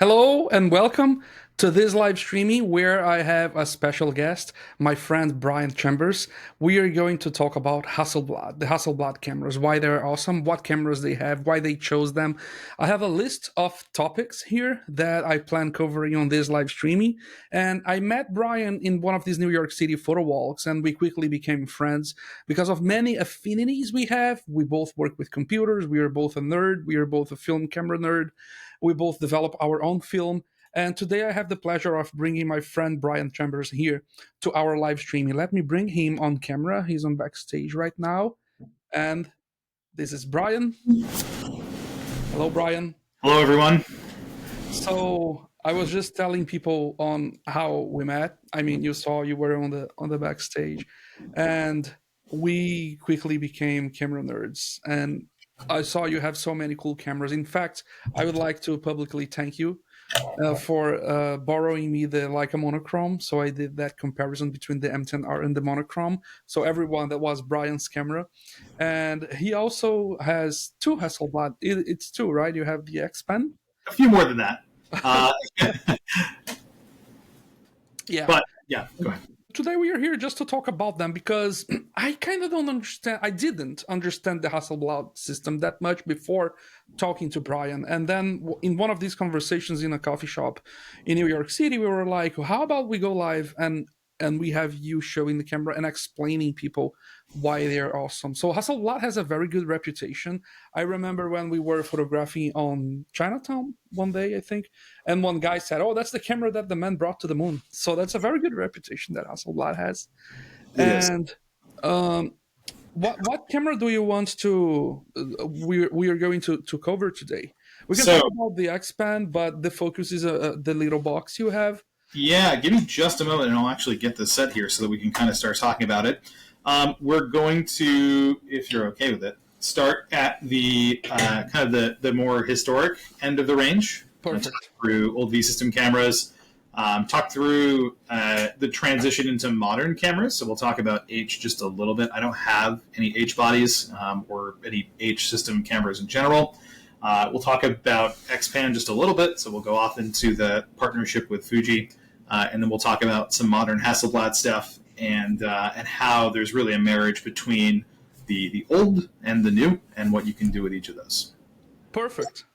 Hello and welcome to this live streaming where I have a special guest, my friend Brian Chambers. We are going to talk about Hasselblad, the Hasselblad cameras, why they're awesome, what cameras they have, why they chose them. I have a list of topics here that I plan covering on this live streaming. And I met Brian in one of these New York City photo walks, and we quickly became friends because of many affinities we have. We both work with computers, we are both a nerd, we are both a film camera nerd. We both develop our own film. And today I have the pleasure of bringing my friend Brian Chambers here to our live streaming. Let me bring him on camera. He's on backstage right now. And this is Brian. Hello, Brian. Hello, everyone. So I was just telling people on how we met. I mean, you saw you were on the backstage, and we quickly became camera nerds. And I saw you have so many cool cameras. In fact, I would like to publicly thank you for borrowing me the Leica monochrome. So I did that comparison between the M10R and the monochrome. So everyone, that was Brian's camera, and he also has two Hasselblad. It's two, right? You have the X Pen. A few more than that. Yeah. But yeah, go ahead. Today we are here just to talk about them because I kind of don't understand. I didn't understand the Hasselblad system that much before talking to Brian. And then in one of these conversations in a coffee shop in New York City, we were like, how about we go live and we have you showing the camera and explaining people why they're awesome. So Hasselblad has a very good reputation. I remember when we were photographing on Chinatown one day, I think, and one guy said, "Oh, that's the camera that the man brought to the moon." So that's a very good reputation that Hasselblad has. And what camera do you want to? We are going to cover today. We can talk about the X-Pan, but the focus is the little box you have. Yeah, give me just a moment and I'll actually get this set here so that we can kind of start talking about it. We're going to, if you're okay with it, start at the kind of the more historic end of the range. Perfect. Talk through old V-System cameras, talk through the transition into modern cameras. So we'll talk about H just a little bit. I don't have any H bodies or any H system cameras in general. We'll talk about X-Pan just a little bit. So we'll go off into the partnership with Fuji. And then we'll talk about some modern Hasselblad stuff and how there's really a marriage between the old and the new and what you can do with each of those. Perfect.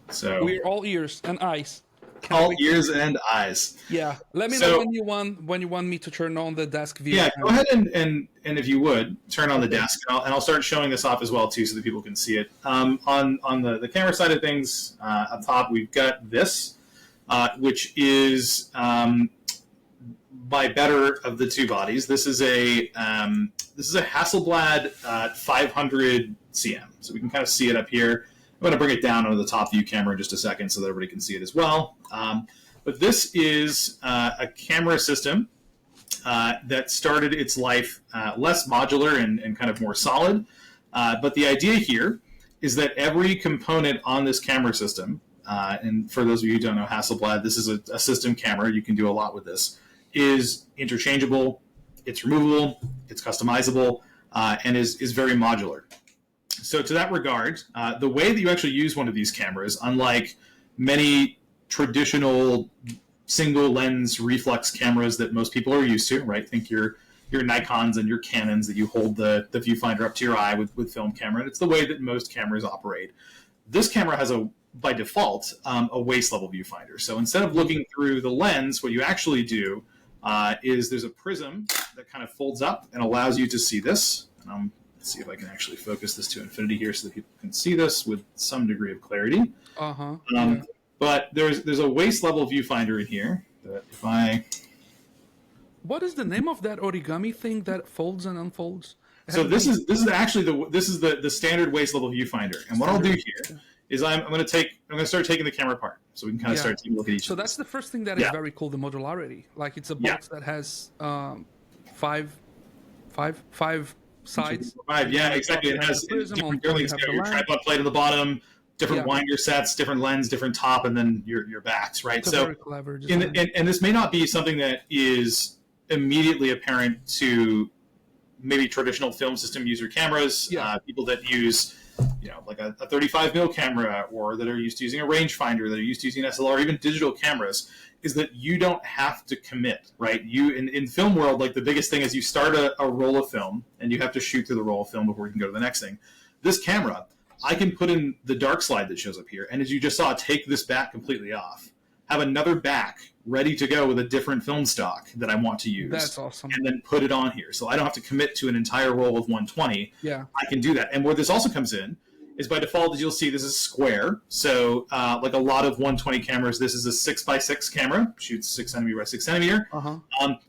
So we're all ears and eyes. All ears and eyes. Yeah. Let me know when you want me to turn on the desk view. Yeah, go ahead and if you would turn on the desk, and I'll start showing this off as well too, so that people can see it. On the camera side of things, up top we've got this. Which is by better of the two bodies. This is a Hasselblad 500 CM. So we can kind of see it up here. I'm going to bring it down onto the top view camera in just a second so that everybody can see it as well. But this is a camera system that started its life less modular and kind of more solid. But the idea here is that every component on this camera system, and for those of you who don't know Hasselblad, this is a system camera. You can do a lot with this. Is interchangeable, it's removable, it's customizable, and is very modular. So to that regard, the way that you actually use one of these cameras, unlike many traditional single lens reflex cameras that most people are used to, right? Think your Nikons and your Canons that you hold the viewfinder up to your eye with film camera. And it's the way that most cameras operate. This camera has by default, a waist level viewfinder. So instead of looking through the lens, what you actually do is there's a prism that kind of folds up and allows you to see this. And let's see if I can actually focus this to infinity here so that people can see this with some degree of clarity. But there's a waist level viewfinder in here that if I... What is the name of that origami thing that folds and unfolds? So this is actually the standard waist level viewfinder. And what I'll do here is I'm going to start taking the camera apart so we can kind of start taking a look at each. So that's the first thing that is very cool, the modularity. Like it's a box that has five sides. Yeah, exactly. It has different gearlings. Your tripod plate on the bottom, different winder sets, different lens, different top, and then your backs, right? It's so very clever design. And this may not be something that is immediately apparent to maybe traditional film system user cameras, people that use like a 35 mil camera, or that are used to using a rangefinder, that are used to using SLR, or even digital cameras, is that you don't have to commit, right? You in film world, like the biggest thing is you start a roll of film and you have to shoot through the roll of film before you can go to the next thing. This camera, I can put in the dark slide that shows up here, and as you just saw, take this back completely off, have another back ready to go with a different film stock that I want to use. That's awesome. And then put it on here. So I don't have to commit to an entire roll of 120. Yeah. I can do that. And where this also comes in is by default, as you'll see, this is square. So like a lot of 120 cameras, this is a 6x6 camera, shoots 6 centimeter by 6 centimeter.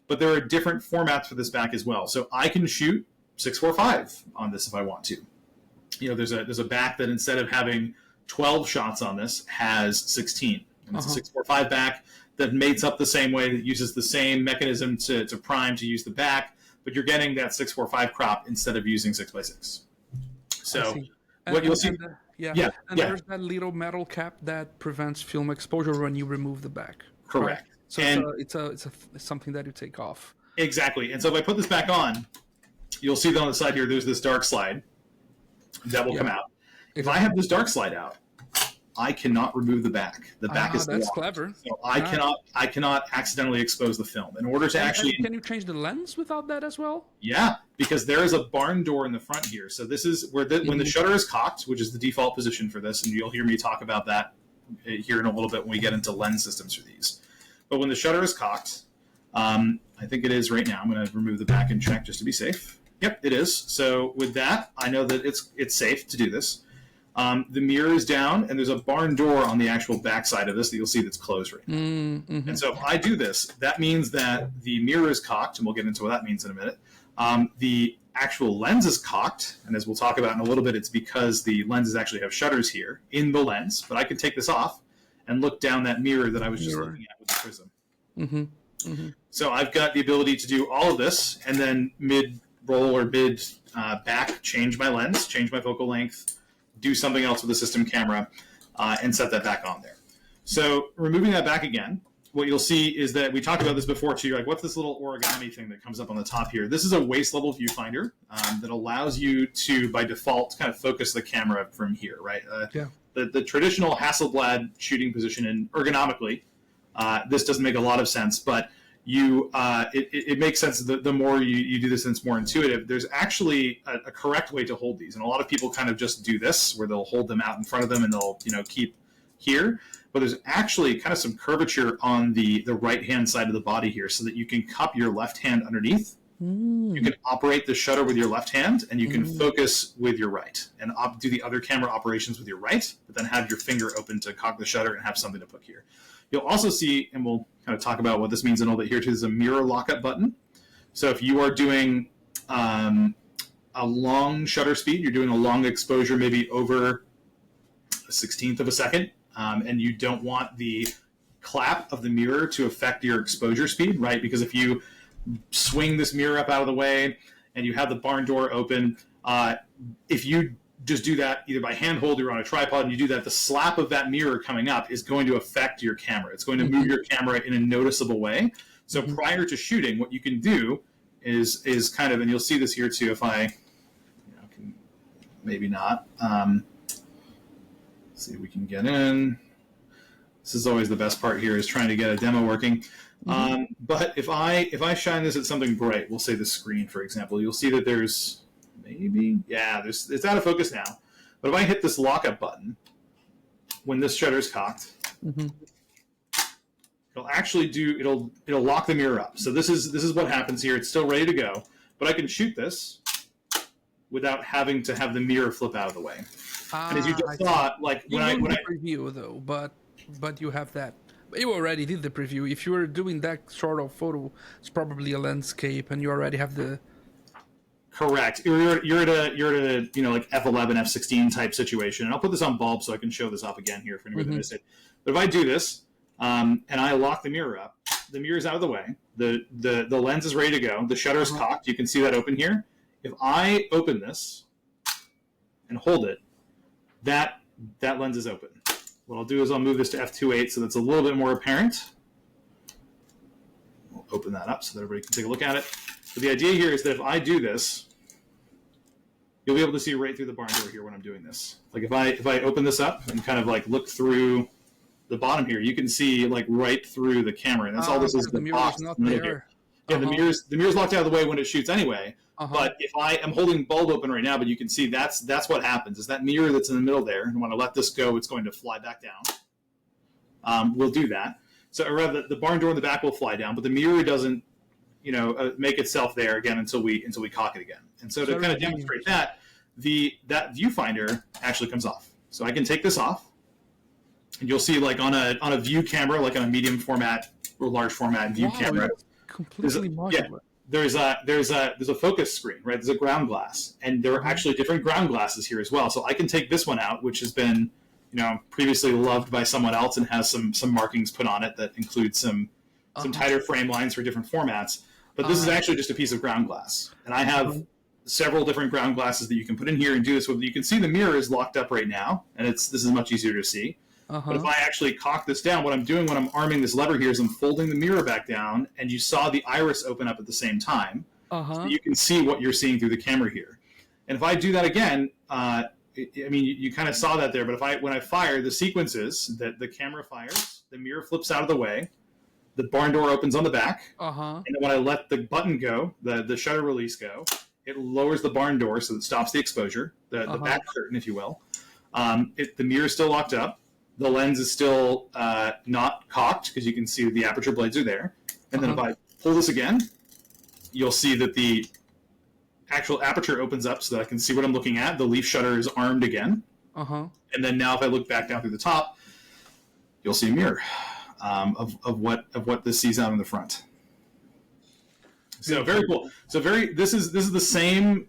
But there are different formats for this back as well. So I can shoot 645 on this if I want to. There's a back that instead of having 12 shots on this has 16. And it's a 645 back that mates up the same way, that uses the same mechanism to prime to use the back, but you're getting that 645 crop instead of using 6x6. So what you'll see, there's that little metal cap that prevents film exposure when you remove the back. Correct. Right? So and it's something that you take off. Exactly. And so if I put this back on, you'll see that on the side here, there's this dark slide that will come out. If I have this dark slide out, I cannot remove the back. The back is that's locked. clever. So I cannot accidentally expose the film. In order to can you change the lens without that as well? Yeah, because there is a barn door in the front here. So this is where when the shutter is cocked, which is the default position for this, and you'll hear me talk about that here in a little bit when we get into lens systems for these. But when the shutter is cocked, I think it is right now. I'm going to remove the back and check just to be safe. Yep, it is. So with that, I know that it's safe to do this. The mirror is down, and there's a barn door on the actual backside of this that you'll see that's closed right now. And so if I do this, that means that the mirror is cocked, and we'll get into what that means in a minute. The actual lens is cocked, and as we'll talk about in a little bit, it's because the lenses actually have shutters here in the lens, but I can take this off and look down that mirror that I was just looking at with the prism. So I've got the ability to do all of this, and then mid-roll or mid-back, change my lens, change my focal length, do something else with the system camera, and set that back on there. So removing that back again, what you'll see is that we talked about this before too. You're like, what's this little origami thing that comes up on the top here? This is a waist level viewfinder that allows you to, by default, kind of focus the camera from here, right? The traditional Hasselblad shooting position, and ergonomically, this doesn't make a lot of sense, but it makes sense the more you do this and it's more intuitive. There's actually a correct way to hold these, and a lot of people kind of just do this where they'll hold them out in front of them and they'll keep here, but there's actually kind of some curvature on the right hand side of the body here, so that you can cup your left hand underneath. You can operate the shutter with your left hand, and you can focus with your right, and do the other camera operations with your right, but then have your finger open to cock the shutter and have something to put here. You'll also see, and we'll kind of talk about what this means in a little bit here too, is a mirror lockup button. So if you are doing a long shutter speed, you're doing a long exposure, maybe over a 1/16 of a second, and you don't want the clap of the mirror to affect your exposure speed, right? Because if you swing this mirror up out of the way and you have the barn door open, if you just do that either by handhold or on a tripod, and you do that, the slap of that mirror coming up is going to affect your camera. It's going to move your camera in a noticeable way. So prior to shooting, what you can do is kind of, and you'll see this here too, if I can maybe not. See if we can get in. This is always the best part here, is trying to get a demo working. But if I shine this at something bright, we'll say the screen, for example, you'll see that there's it's out of focus now. But if I hit this lockup button, when this shutter is cocked, it'll actually it'll lock the mirror up. So this is what happens here. It's still ready to go, but I can shoot this without having to have the mirror flip out of the way. And as you just saw, like when I preview though, but you have that. You already did the preview. If you were doing that sort of photo, it's probably a landscape, and you already have the. Correct. You're at a like F11, F16 type situation, and I'll put this on bulb so I can show this up again here for anybody that missed it. But if I do this and I lock the mirror up, the mirror's out of the way. The lens is ready to go. The shutter is cocked. You can see that open here. If I open this and hold it, that lens is open. What I'll do is I'll move this to f2.8 so that's a little bit more apparent. We'll open that up so that everybody can take a look at it. But the idea here is that if I do this, you'll be able to see right through the barn door here when I'm doing this. Like if I open this up and kind of like look through the bottom here, you can see like right through the camera, and that's all this is. The mirror is not there. Yeah, the mirror's locked out of the way when it shoots anyway. But if I am holding bulb open right now, but you can see that's what happens is that mirror that's in the middle there, and when I let this go, it's going to fly back down. We'll do that. So or rather, the barn door in the back will fly down, but the mirror doesn't, make itself there again until we cock it again. And so to kind of demonstrate that, that viewfinder actually comes off. So I can take this off, and you'll see like on a view camera, like on a medium format or large format view camera, completely modular. There's a focus screen, right? There's a ground glass, and there are actually different ground glasses here as well. So I can take this one out, which has been, previously loved by someone else and has some markings put on it that include some tighter frame lines for different formats. But this is actually just a piece of ground glass, and I have several different ground glasses that you can put in here and do this with. You can see the mirror is locked up right now, and this is much easier to see. But if I actually cock this down, what I'm doing when I'm arming this lever here is I'm folding the mirror back down, and you saw the iris open up at the same time. So you can see what you're seeing through the camera here. And if I do that again, you kind of saw that there, but when I fire, the sequence is that the camera fires, the mirror flips out of the way, the barn door opens on the back, and then when I let the button go, the shutter release go, it lowers the barn door so it stops the exposure, the back curtain, if you will. The mirror is still locked up. The lens is still not cocked because you can see the aperture blades are there. And then if I pull this again, you'll see that the actual aperture opens up so that I can see what I'm looking at. The leaf shutter is armed again. And then now if I look back down through the top, you'll see a mirror of what this sees out in the front. So very cool. So this is the same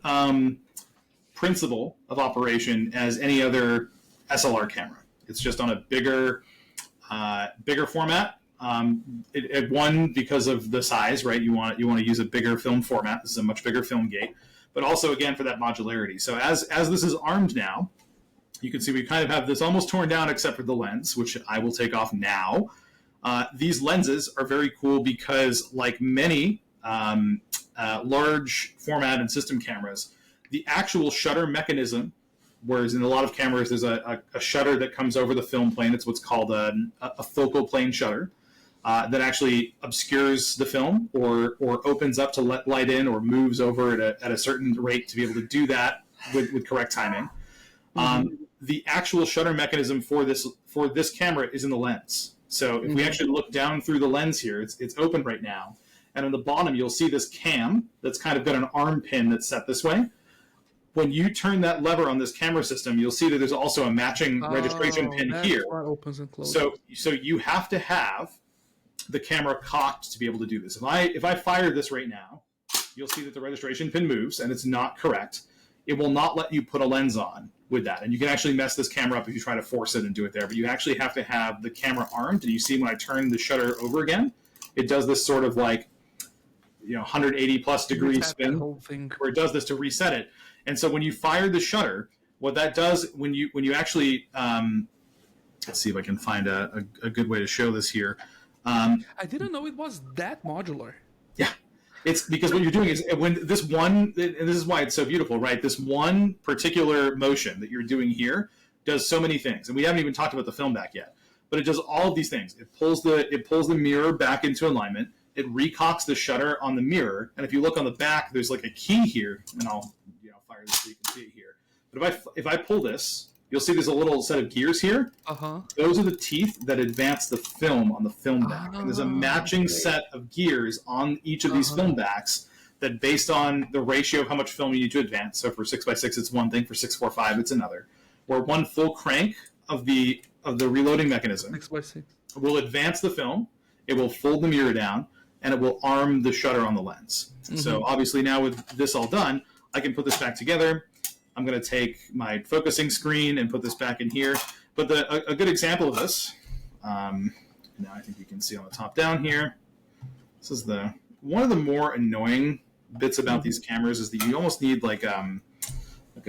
principle of operation as any other SLR camera. It's just on a bigger format. One, because of the size, right? You want to use a bigger film format. This is a much bigger film gate, but also again for that modularity. So as this is armed now, you can see we kind of have this almost torn down except for the lens, which I will take off now. These lenses are very cool because, like many large format and system cameras, the actual shutter mechanism, whereas in a lot of cameras there's a shutter that comes over the film plane. It's what's called a focal plane shutter that actually obscures the film or opens up to let light in or moves over at a certain rate to be able to do that with correct timing. The actual shutter mechanism for this camera is in the lens. So if we actually look down through the lens here, it's open right now. And on the bottom, you'll see this cam that's kind of got an arm pin that's set this way. When you turn that lever on this camera system, you'll see that there's also a matching registration pin here. Opens and closes. So you have to have the camera cocked to be able to do this. If I fire this right now, you'll see that the registration pin moves and it's not correct. It will not let you put a lens on with that. And you can actually mess this camera up if you try to force it and do it there. But you actually have to have the camera armed. And you see when I turn the shutter over again, it does this sort of like 180 plus degree spin where it does this to reset it. And so when you fire the shutter, what that does when you actually let's see if I can find a good way to show this here. I didn't know it was that modular. Yeah, it's because what you're doing is when this one, and this is why it's so beautiful, right? This one particular motion that you're doing here does so many things, and we haven't even talked about the film back yet. But it does all of these things. It pulls the mirror back into alignment. It recocks the shutter on the mirror, and if you look on the back, there's like a key here, and I'll fire this so you can see it here. But if I pull this, you'll see there's a little set of gears here. Those are the teeth that advance the film on the film back. And there's a matching set of gears on each of these film backs that, based on the ratio of how much film you need to advance. So for 6x6, it's one thing. For 645, it's another. Or one full crank of the reloading mechanism 6x6 will advance the film. It will fold the mirror down, and it will arm the shutter on the lens. So obviously now with this all done, I can put this back together. I'm going to take my focusing screen and put this back in here. But a good example of this, now I think you can see on the top down here, this is one of the more annoying bits about these cameras is that you almost need like a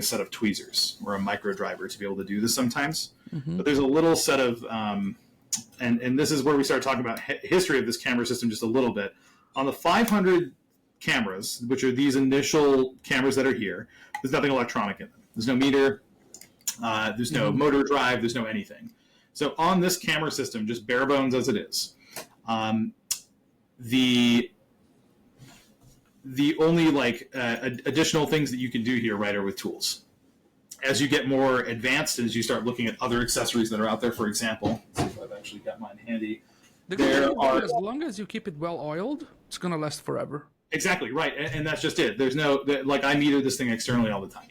set of tweezers or a micro driver to be able to do this sometimes. But there's a little set of, and this is where we start talking about history of this camera system just a little bit. On the 500 cameras, which are these initial cameras that are here, There's nothing electronic in them. There's no meter. There's no motor drive. There's no anything. So on this camera system, just bare bones as it is, the only additional things that you can do here, right, are with tools. As you get more advanced, as you start looking at other accessories that are out there, for example, let's see if I've actually got mine handy. As long as you keep it well oiled, it's gonna last forever. Exactly, right, and that's just it. There's no, like, I meter this thing externally all the time,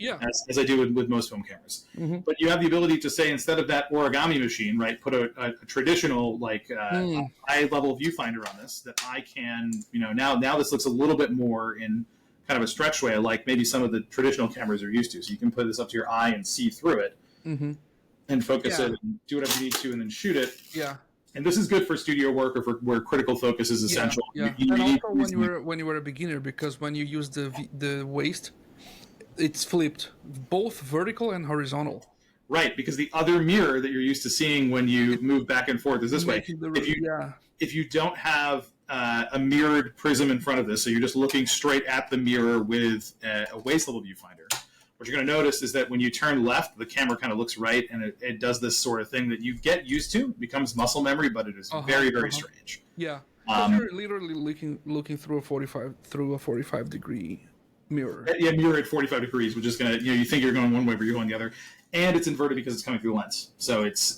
as I do with most film cameras. But you have the ability to say, instead of that origami machine, right, put a traditional, high-level viewfinder on this, that I can, now this looks a little bit more in kind of a stretch way, like maybe some of the traditional cameras are used to. So you can put this up to your eye and see through it, and focus it, and do whatever you need to, and then shoot it. Yeah. And this is good for studio work or for where critical focus is essential. Yeah. And also when you were a beginner, because when you use the waist, it's flipped, both vertical and horizontal. Right, because the other mirror that you're used to seeing when you move back and forth is this way. If you don't have a mirrored prism in front of this, so you're just looking straight at the mirror with a waist level viewfinder, what you're going to notice is that when you turn left, the camera kind of looks right, and it does this sort of thing that you get used to. It becomes muscle memory, but it is very, very strange. Yeah, you're literally looking through a 45 degree mirror. Yeah, mirror at 45 degrees, which is going to, you think you're going one way, but you're going the other, and it's inverted because it's coming through the lens. So it's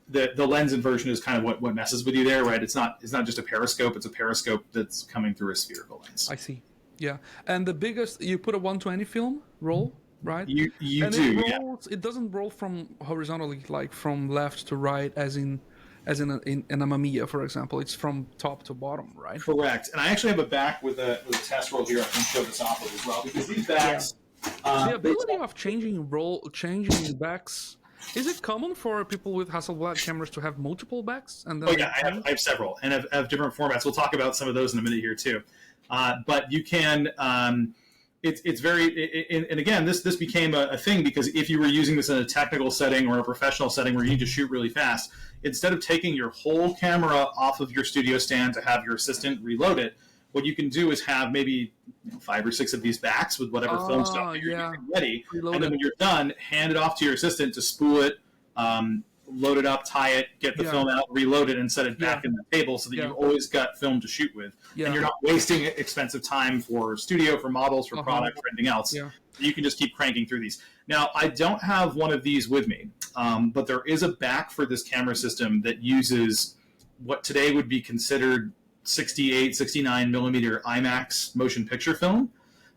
the lens inversion is kind of what messes with you there, right? It's not just a periscope; it's a periscope that's coming through a spherical lens. I see. Yeah, and the biggest, you put a 120 film roll, right? You and do. It doesn't roll from horizontally, like from left to right, as in a Mamiya, for example. It's from top to bottom, right? Correct. And I actually have a back with a test roll here. I can show this off with as well, because these backs. The ability of changing backs. Is it common for people with Hasselblad cameras to have multiple backs? And then I have several, and I have different formats. We'll talk about some of those in a minute here too. But you can, it's very, and again, this became a thing because if you were using this in a technical setting or a professional setting where you need to shoot really fast, instead of taking your whole camera off of your studio stand to have your assistant reload it, what you can do is have maybe 5 or 6 of these backs with whatever film stuff you're using ready, and then when you're done, hand it off to your assistant to spool it, load it up, tie it, get the film out, reload it, and set it back in the table so that you've always got film to shoot with. And you're not wasting expensive time for studio, for models, for product, for anything else. You can just keep cranking through these. Now, I don't have one of these with me, but there is a back for this camera system that uses what today would be considered 68, 69 millimeter IMAX motion picture film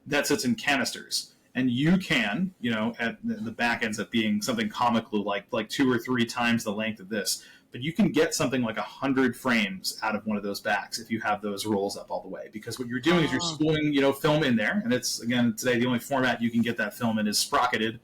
that sits in canisters. And you can, at the back ends up being something comical like 2 or 3 times the length of this. But you can get something like 100 frames out of one of those backs if you have those rolls up all the way. Because what you're doing is you're spooling, film in there. And it's, again, today the only format you can get that film in is sprocketed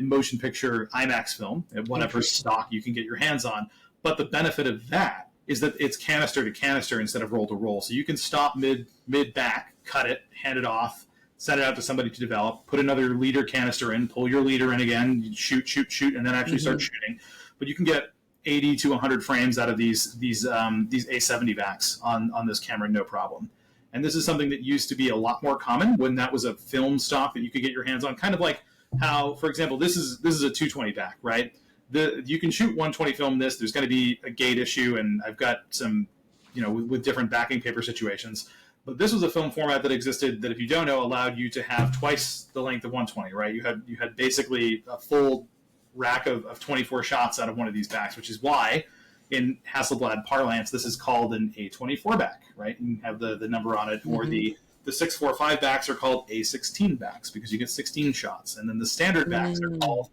motion picture IMAX film at whatever stock you can get your hands on. But the benefit of that is that it's canister to canister instead of roll to roll. So you can stop mid back, cut it, hand it off, send it out to somebody to develop, put another liter canister in, pull your liter in again, shoot, and then actually start shooting. But you can get 80 to 100 frames out of these A70 backs on this camera, no problem. And this is something that used to be a lot more common when that was a film stock that you could get your hands on. Kind of like how, for example, this is a 220 back, right? You can shoot 120 film this. There's going to be a gate issue, and I've got some, with different backing paper situations. But this was a film format that existed that, if you don't know, allowed you to have twice the length of 120, right? You had basically a full rack of 24 shots out of one of these backs, which is why, in Hasselblad parlance, this is called an A24 back, right? And have the number on it, or the 645 backs are called A16 backs because you get 16 shots, and then the standard backs are called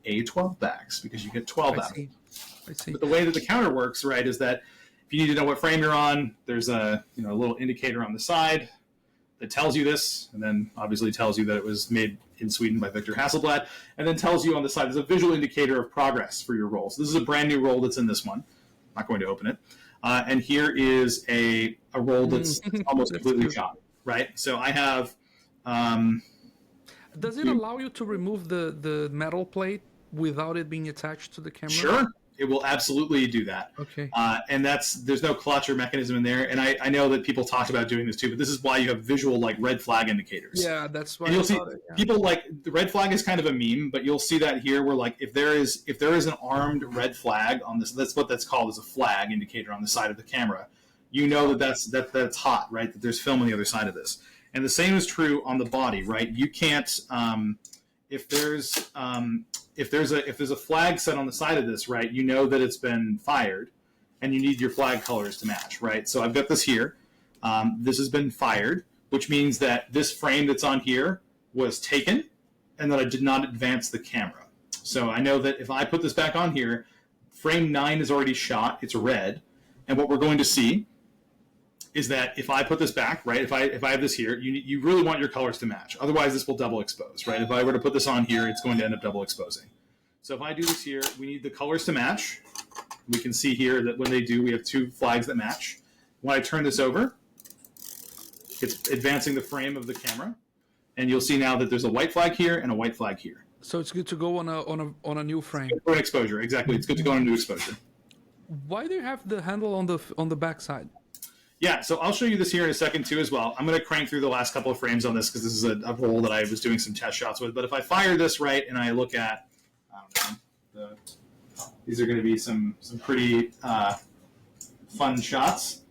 A12 backs because you get 12 out. I see. But the way that the counter works, right, is that if you need to know what frame you're on, there's a little indicator on the side that tells you this, and then obviously tells you that it was made in Sweden by Victor Hasselblad, and then tells you on the side there's a visual indicator of progress for your roll. So this is a brand new roll that's in this one. I'm not going to open it. And here is a roll that's almost completely shot, right? So I have... Does it allow you to remove the metal plate without it being attached to the camera? Sure. It will absolutely do that. Okay. And there's no clutch or mechanism in there. And I know that people talked about doing this too, but this is why you have visual like red flag indicators. Yeah, that's why. And you'll see yeah. people like the red flag is kind of a meme, but you'll see that here where like if there is an armed red flag on this, that's what that's called, is a flag indicator on the side of the camera. You know that's hot, right? That there's film on the other side of this. And the same is true on the body, right? You can't if there's a flag set on the side of this, right? You know that it's been fired, and you need your flag colors to match, right? So I've got this here. This has been fired, which means that this frame that's on here was taken, and that I did not advance the camera. So I know that if I put this back on here, frame 9 is already shot. It's red, and what we're going to see is that if I put this back, right, if I have this here, you really want your colors to match. Otherwise, this will double expose, right? If I were to put this on here, it's going to end up double exposing. So if I do this here, we need the colors to match. We can see here that when they do, we have 2 flags that match. When I turn this over, it's advancing the frame of the camera, and you'll see now that there's a white flag here and a white flag here. So it's good to go on a new frame. For an exposure, exactly. It's good to go on a new exposure. Why do you have the handle on the back side? Yeah, so I'll show you this here in a second too as well. I'm going to crank through the last couple of frames on this because this is a roll that I was doing some test shots with. But if I fire this right and I look at, I don't know, these are going to be some pretty fun shots.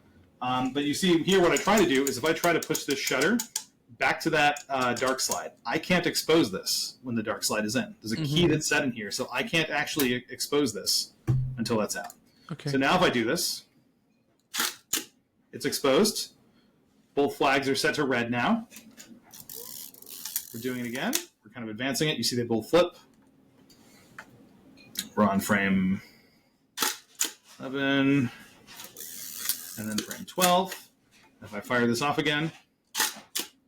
But you see here what I try to do is if I try to push this shutter back to that dark slide, I can't expose this when the dark slide is in. There's a key that's set in here, so I can't actually expose this until that's out. Okay. So now if I do this, it's exposed. Both flags are set to red now. We're doing it again. We're kind of advancing it. You see they both flip. We're on frame 11, and then frame 12. If I fire this off again,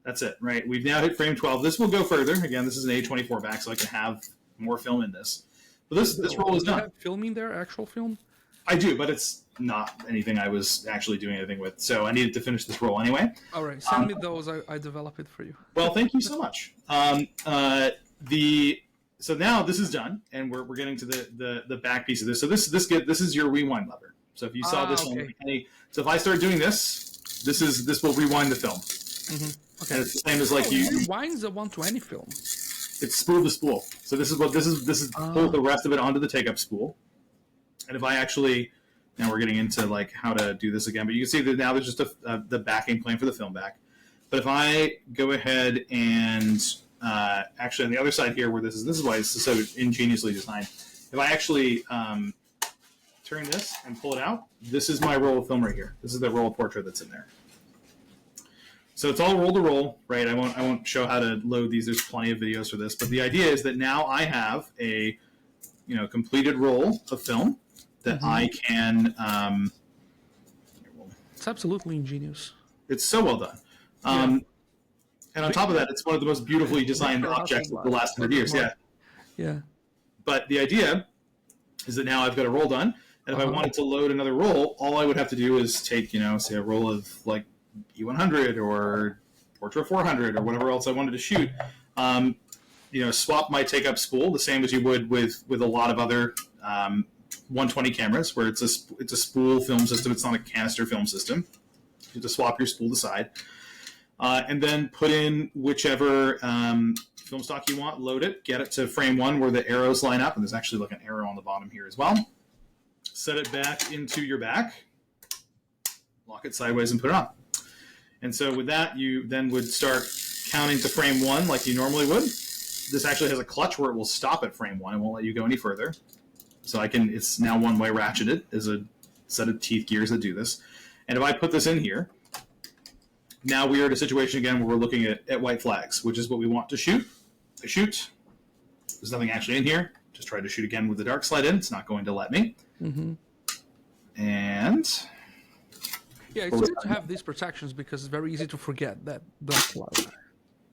that's it, right? We've now hit frame 12. This will go further. Again, this is an A24 back, so I can have more film in this. But this roll is done. Do you have film in there, actual film? I do, but it's not anything I was actually doing anything with. So I needed to finish this roll anyway. All right, send me those. I develop it for you. Well, thank you so much. So now this is done, and we're getting to the back piece of this. So this is your rewind lever. So if you saw this okay. on so if I start doing this will rewind the film. Mm-hmm. Okay. And it's the same as like you rewinds the 120 film. It's spool to spool. So this is pull the rest of it onto the take up spool. And if I actually, now we're getting into like how to do this again, but you can see that now there's just the backing plane for the film back. But if I go ahead and actually on the other side here, where this is why this is so ingeniously designed. If I actually turn this and pull it out, this is my roll of film right here. This is the roll of portrait that's in there. So it's all roll to roll, right? I won't show how to load these. There's plenty of videos for this, but the idea is that now I have a completed roll of film that I can. It's absolutely ingenious. It's so well done. And on top of that, it's one of the most beautifully designed objects of the last 100 years. Yeah. Yeah. But the idea is that now I've got a roll done, and if I wanted to load another roll, all I would have to do is take, say a roll of like E100 or Portra 400 or whatever else I wanted to shoot. Swap my take-up spool the same as you would with a lot of other 120 cameras, where it's a spool film system. It's not a canister film system. You have to swap your spool aside, and then put in whichever film stock you want. Load it, get it to frame 1 where the arrows line up, and there's actually like an arrow on the bottom here as well. Set it back into your back, lock it sideways, and put it on. And so with that, you then would start counting to frame 1 like you normally would. This actually has a clutch where it will stop at frame 1 and won't let you go any further. So it's now one-way ratcheted. There's a set of teeth gears that do this. And if I put this in here, now we are in a situation again where we're looking at white flags, which is what we want to shoot. I shoot. There's nothing actually in here. Just try to shoot again with the dark slide in. It's not going to let me. Mm-hmm. And yeah, it's good to have these protections because it's very easy to forget that dark slide.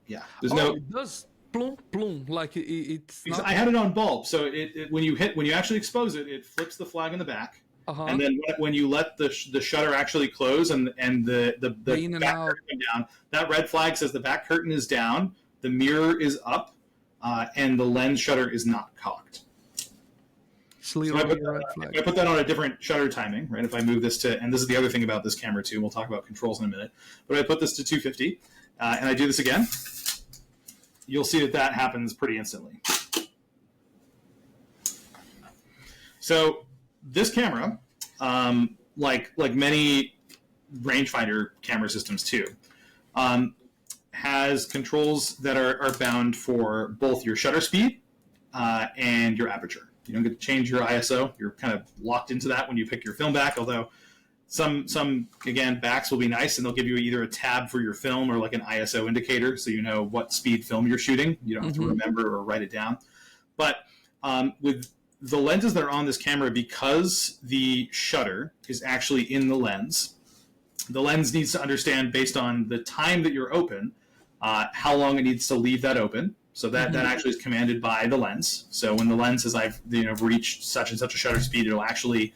Yeah, it does plum plum like it's. Not... I had it on bulb, so when you actually expose it, it flips the flag in the back, and then when you let the shutter actually close and the back curtain come down, that red flag says the back curtain is down, the mirror is up, and the lens shutter is not cocked. It's So if literally a red flag. I put that on a different shutter timing, right? If I move this to, and this is the other thing about this camera too, we'll talk about controls in a minute, but I put this to 250 and I do this again, you'll see that happens pretty instantly. So this camera, like many rangefinder camera systems too, has controls that are bound for both your shutter speed and your aperture. You don't get to change your ISO. You're kind of locked into that when you pick your film back, although some again, backs will be nice, and they'll give you either a tab for your film or like an ISO indicator so you know what speed film you're shooting. You don't have to remember or write it down. But with the lenses that are on this camera, because the shutter is actually in the lens needs to understand, based on the time that you're open, how long it needs to leave that open. So that actually is commanded by the lens. So when the lens says I've reached such and such a shutter speed, it'll actually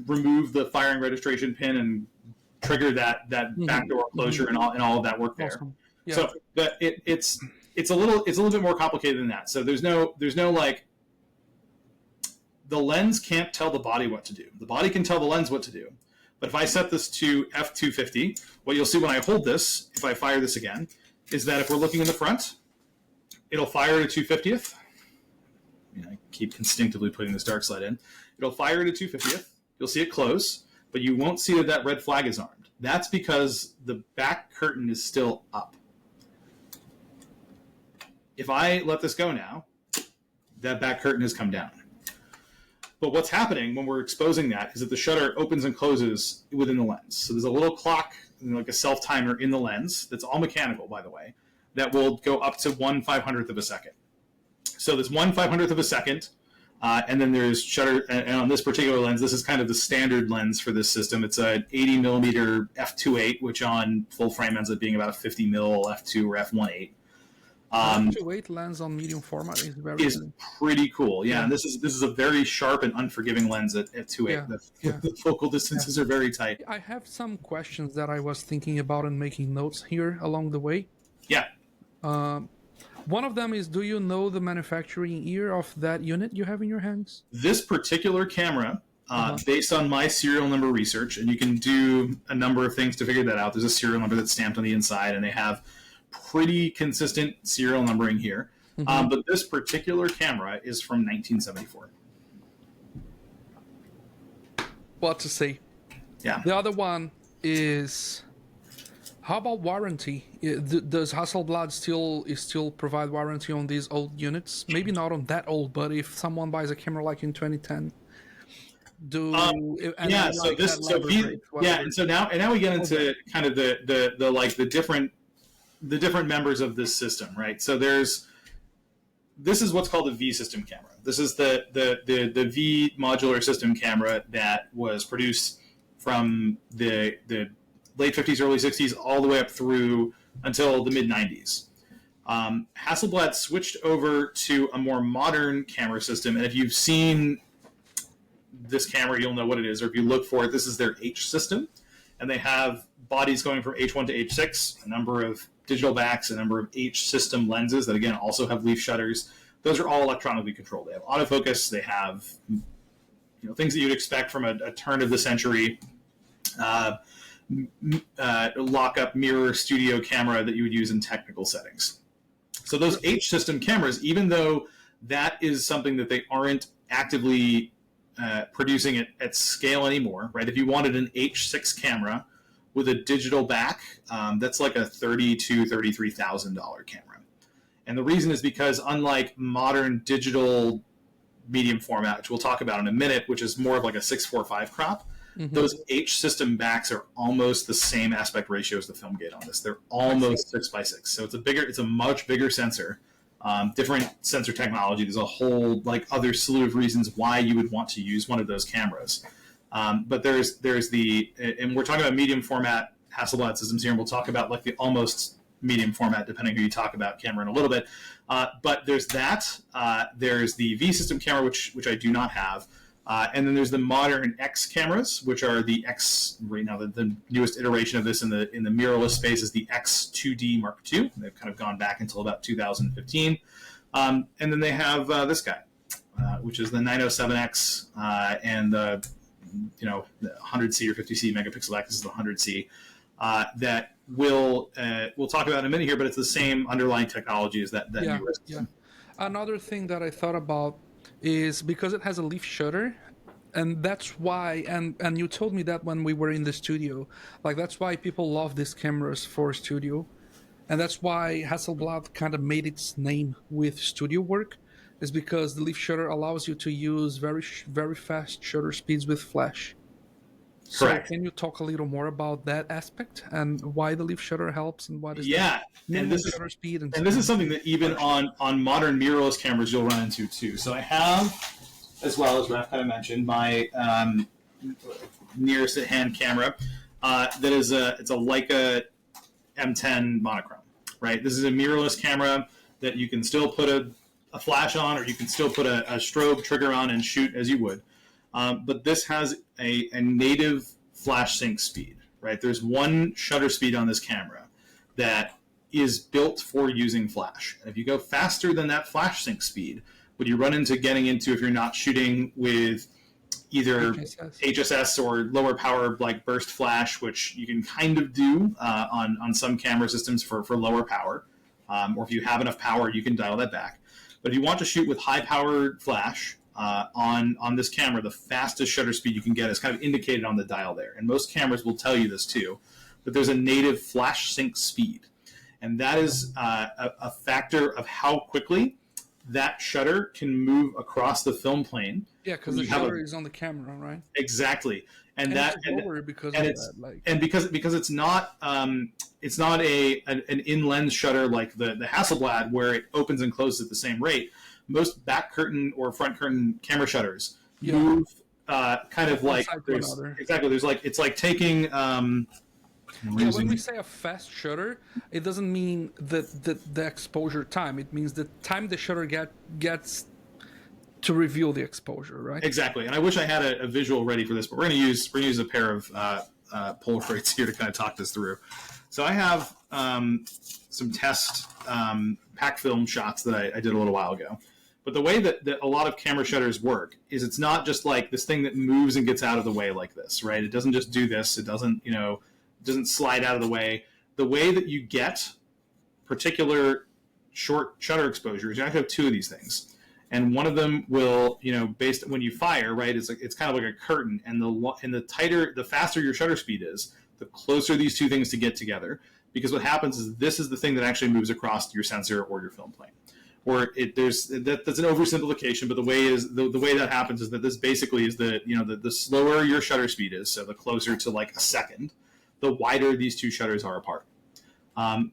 remove the firing registration pin and trigger that backdoor closure and all of that work there. Awesome. Yeah. So it's a little bit more complicated than that. So there's no like, the lens can't tell the body what to do. The body can tell the lens what to do. But if I set this to f250, what you'll see when I hold this, if I fire this again, is that if we're looking in the front, it'll fire at a 250th. I keep instinctively putting this dark slide in. It'll fire at a 250th. You'll see it close, but you won't see that red flag is armed. That's because the back curtain is still up. If I let this go now, that back curtain has come down. But what's happening when we're exposing that is that the shutter opens and closes within the lens. So there's a little clock, like a self-timer in the lens, that's all mechanical, by the way, that will go up to 1/500th of a second. So there's 1/500th of a second, and then there's shutter, and on this particular lens, this is kind of the standard lens for this system. It's an 80 millimeter f2.8, which on full frame ends up being about a 50 mil f2 or f1.8. F2.8 lens on medium format is pretty cool. Yeah, and this is a very sharp and unforgiving lens at 2.8. The focal distances are very tight. I have some questions that I was thinking about and making notes here along the way. Yeah. One of them is, do you know the manufacturing year of that unit you have in your hands? This particular camera, based on my serial number research, and you can do a number of things to figure that out. There's a serial number that's stamped on the inside, and they have pretty consistent serial numbering here. But this particular camera is from 1974. What to say? Yeah. The other one is, how about warranty? Does Hasselblad still provide warranty on these old units? Maybe not on that old, but if someone buys a camera like in 2010, and so now we get into kind of the different members of this system, right? So this is what's called a V-System camera. This is the V modular system camera that was produced from the late 50s, early 60s, all the way up through until the mid 90s. Hasselblad switched over to a more modern camera system, and if you've seen this camera, you'll know what it is, or if you look for it, this is their H system, and they have bodies going from H1 to H6, a number of digital backs, a number of H system lenses that again also have leaf shutters. Those are all electronically controlled. They have autofocus. They have things that you'd expect from a turn of the century lock-up mirror studio camera that you would use in technical settings. So those H system cameras, even though that is something that they aren't actively producing at scale anymore, right? If you wanted an H6 camera with a digital back, that's like a $32,000 to $33,000 camera. And the reason is because unlike modern digital medium format, which we'll talk about in a minute, which is more of like a 6:4:5 crop, those H system backs are almost the same aspect ratio as the film gate on this. They're almost 6x6. So it's a much bigger sensor, different sensor technology. There's a whole other slew of reasons why you would want to use one of those cameras. But there's and we're talking about medium format Hasselblad systems here, and we'll talk about the almost medium format, depending who you talk about camera in a little bit. But there's that. There's the V system camera, which I do not have. And then there's the modern X cameras, which are the X right now. The newest iteration of this in the mirrorless space is the X2D Mark II. They've kind of gone back until about 2015. And then they have this guy. which is the 907X and the 100C or 50C megapixel X is the 100C. That we'll talk about in a minute here, but it's the same underlying technology as that newer system. Another thing that I thought about is because it has a leaf shutter, and that's why, and you told me that when we were in the studio, like that's why people love these cameras for studio, and that's why Hasselblad kind of made its name with studio work, is because the leaf shutter allows you to use very fast shutter speeds with flash. So Correct. can you talk a little more about that aspect and why the leaf shutter helps and what is Yeah, the and this is shutter speed and this is something that even on modern mirrorless cameras you'll run into too. So I have, as well as Raph kind of mentioned, my nearest at hand camera that is it's a Leica M10 monochrome. Right, this is a mirrorless camera that you can still put a flash on, or you can still put a strobe trigger on and shoot as you would. But this has a native flash sync speed, right? There's one shutter speed on this camera that is built for using flash. And if you go faster than that flash sync speed, what you run into getting into if you're not shooting with either HSS or lower power like burst flash, which you can kind of do on some camera systems for lower power, or if you have enough power, you can dial that back. But if you want to shoot with high-powered flash, on this camera, the fastest shutter speed you can get is kind of indicated on the dial there. And most cameras will tell you this too, but there's a native flash sync speed. And that is a factor of how quickly that shutter can move across the film plane. Yeah, because the shutter is on the camera, right? Exactly. And that it's lower because of that. Like, and because it's not an in-lens shutter like the Hasselblad where it opens and closes at the same rate. Most back curtain or front curtain camera shutters move kind of like exactly. There's like it's like taking. When we say a fast shutter, it doesn't mean the exposure time. It means the time the shutter gets to reveal the exposure, right? Exactly. And I wish I had a visual ready for this, but we're going to use a pair of Polaroids here to kind of talk this through. So I have some test pack film shots that I did a little while ago. But the way that a lot of camera shutters work is it's not just like this thing that moves and gets out of the way like this, right? It doesn't just do this. It doesn't, doesn't slide out of the way. The way that you get particular short shutter exposures, you actually have two of these things. And one of them will, based when you fire, right, it's kind of like a curtain. And the faster your shutter speed is, the closer these two things to get together. Because what happens is this is the thing that actually moves across your sensor or your film plane. Or that's an oversimplification, but the way that happens is that this basically is the slower your shutter speed is, so the closer to like a second, the wider these two shutters are apart.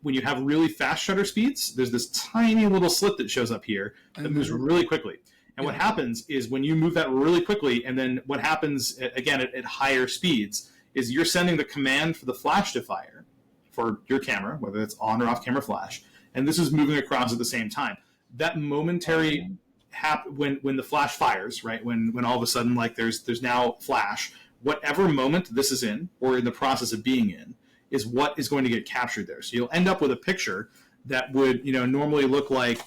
When you have really fast shutter speeds, there's this tiny little slit that shows up here that moves really quickly. And what happens is when you move that really quickly, and then what happens again at higher speeds is you're sending the command for the flash to fire for your camera, whether it's on or off camera flash, and this is moving across at the same time. That momentary when the flash fires, right? When all of a sudden like there's now flash, whatever moment this is in or in the process of being in is what is going to get captured there. So you'll end up with a picture that would normally look like,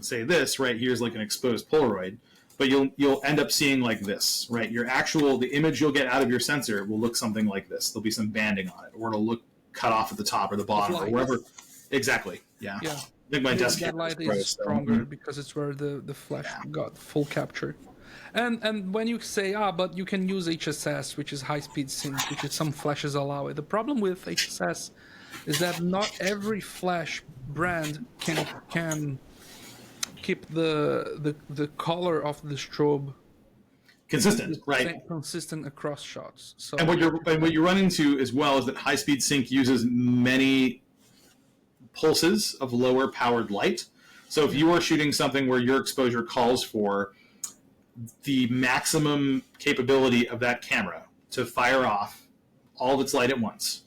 say this right here's like an exposed Polaroid, but you'll end up seeing like this, right? The image you'll get out of your sensor will look something like this. There'll be some banding on it, or it'll look cut off at the top or the bottom or wherever. Exactly. Yeah. I think my desk light is stronger because it's where the flash got full capture. And when you say, but you can use HSS, which is high-speed sync, which is some flashes allow it. The problem with HSS is that not every flash brand can keep the color of the strobe consistent, right? Consistent across shots. So and what you run into as well is that high-speed sync uses many pulses of lower powered light. So if you are shooting something where your exposure calls for the maximum capability of that camera to fire off all of its light at once,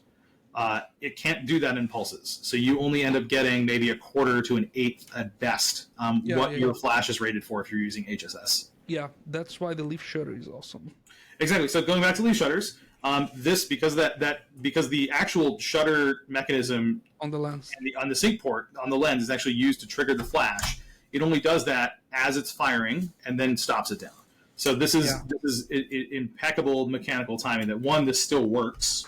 it can't do that in pulses. So you only end up getting maybe a quarter to an eighth at best your flash is rated for if you're using HSS. Yeah, that's why the leaf shutter is awesome. Exactly. So going back to leaf shutters, because the actual shutter mechanism on the lens and on the sync port on the lens is actually used to trigger the flash. it only does that as it's firing and then stops it down. So this is impeccable mechanical timing. That one, this still works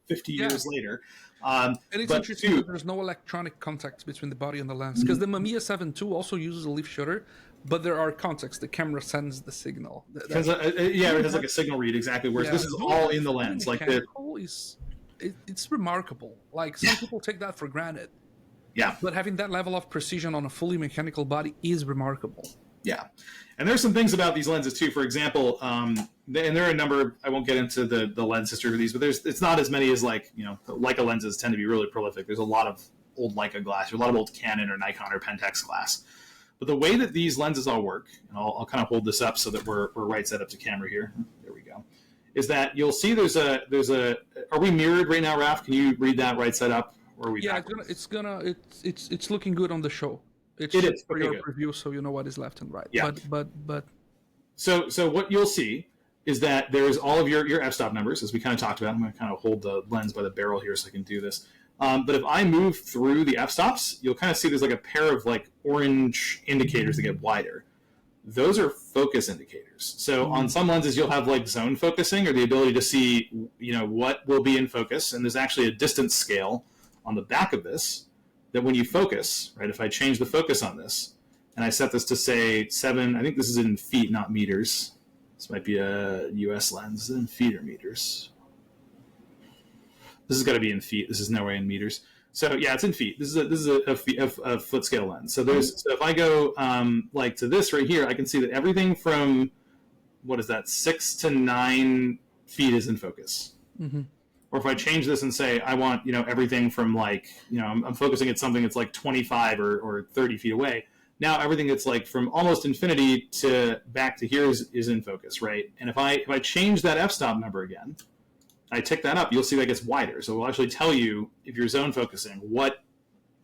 50 years later. And it's interesting that there's no electronic contact between the body and the lens, because the Mamiya 7 II also uses a leaf shutter, but there are contacts. The camera sends the signal. It has like a signal read exactly. Whereas this is all in the lens. Like it's remarkable. Like some people take that for granted. Yeah. But having that level of precision on a fully mechanical body is remarkable. Yeah. And there's some things about these lenses too. For example, and there are a number, I won't get into the lens history for these, but it's not as many as Leica lenses tend to be really prolific. There's a lot of old Leica glass, there's a lot of old Canon or Nikon or Pentax glass. But the way that these lenses all work, and I'll kind of hold this up so that we're right set up to camera here. There we go. Is that you'll see there's a are we mirrored right now, Raf? Can you read that right side up? Or are we it's looking good on the show. It is for your preview, so you know what is left and right. Yeah. But so what you'll see is that there's all of your f-stop numbers, as we kind of talked about. I'm going to kind of hold the lens by the barrel here so I can do this. But if I move through the f-stops, you'll kind of see there's like a pair of like orange indicators that get wider. Those are focus indicators. So on some lenses, you'll have like zone focusing, or the ability to see, what will be in focus. And there's actually a distance scale on the back of this that when you focus, right, if I change the focus on this, and I set this to, say, 7, I think this is in feet, not meters. This might be a US lens. Is it in feet or meters? This has got to be in feet. This is nowhere in meters. So, yeah, it's in feet. This is a foot scale lens. So so if I go to this right here, I can see that everything from, 6 to 9 feet is in focus. Mm-hmm. Or if I change this and say, I want, everything from I'm focusing at something that's like 25 or 30 feet away. Now everything that's like from almost infinity to back to here is in focus, right? And if I change that f-stop number again, I tick that up, you'll see that gets wider. So it will actually tell you, if you're zone focusing, what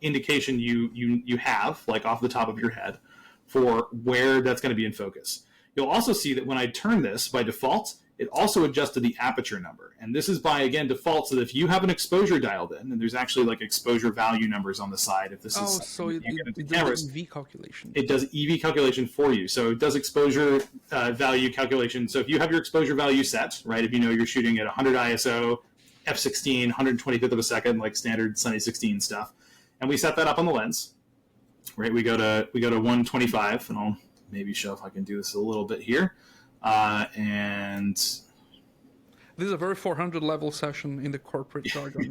indication you have, like off the top of your head, for where that's going to be in focus. You'll also see that when I turn this, by default, it also adjusted the aperture number. And this is by, again, default, so that if you have an exposure dialed in, and there's actually like exposure value numbers on the side, if this is so it does EV calculation. It does EV calculation for you. So it does exposure value calculation. So if you have your exposure value set, right, if you know you're shooting at 100 ISO, f16, 125th of a second, like standard Sunny 16 stuff, and we set that up on the lens, right, we go to 125, and I'll maybe show if I can do this a little bit here. And this is a very 400 level session in the corporate jargon.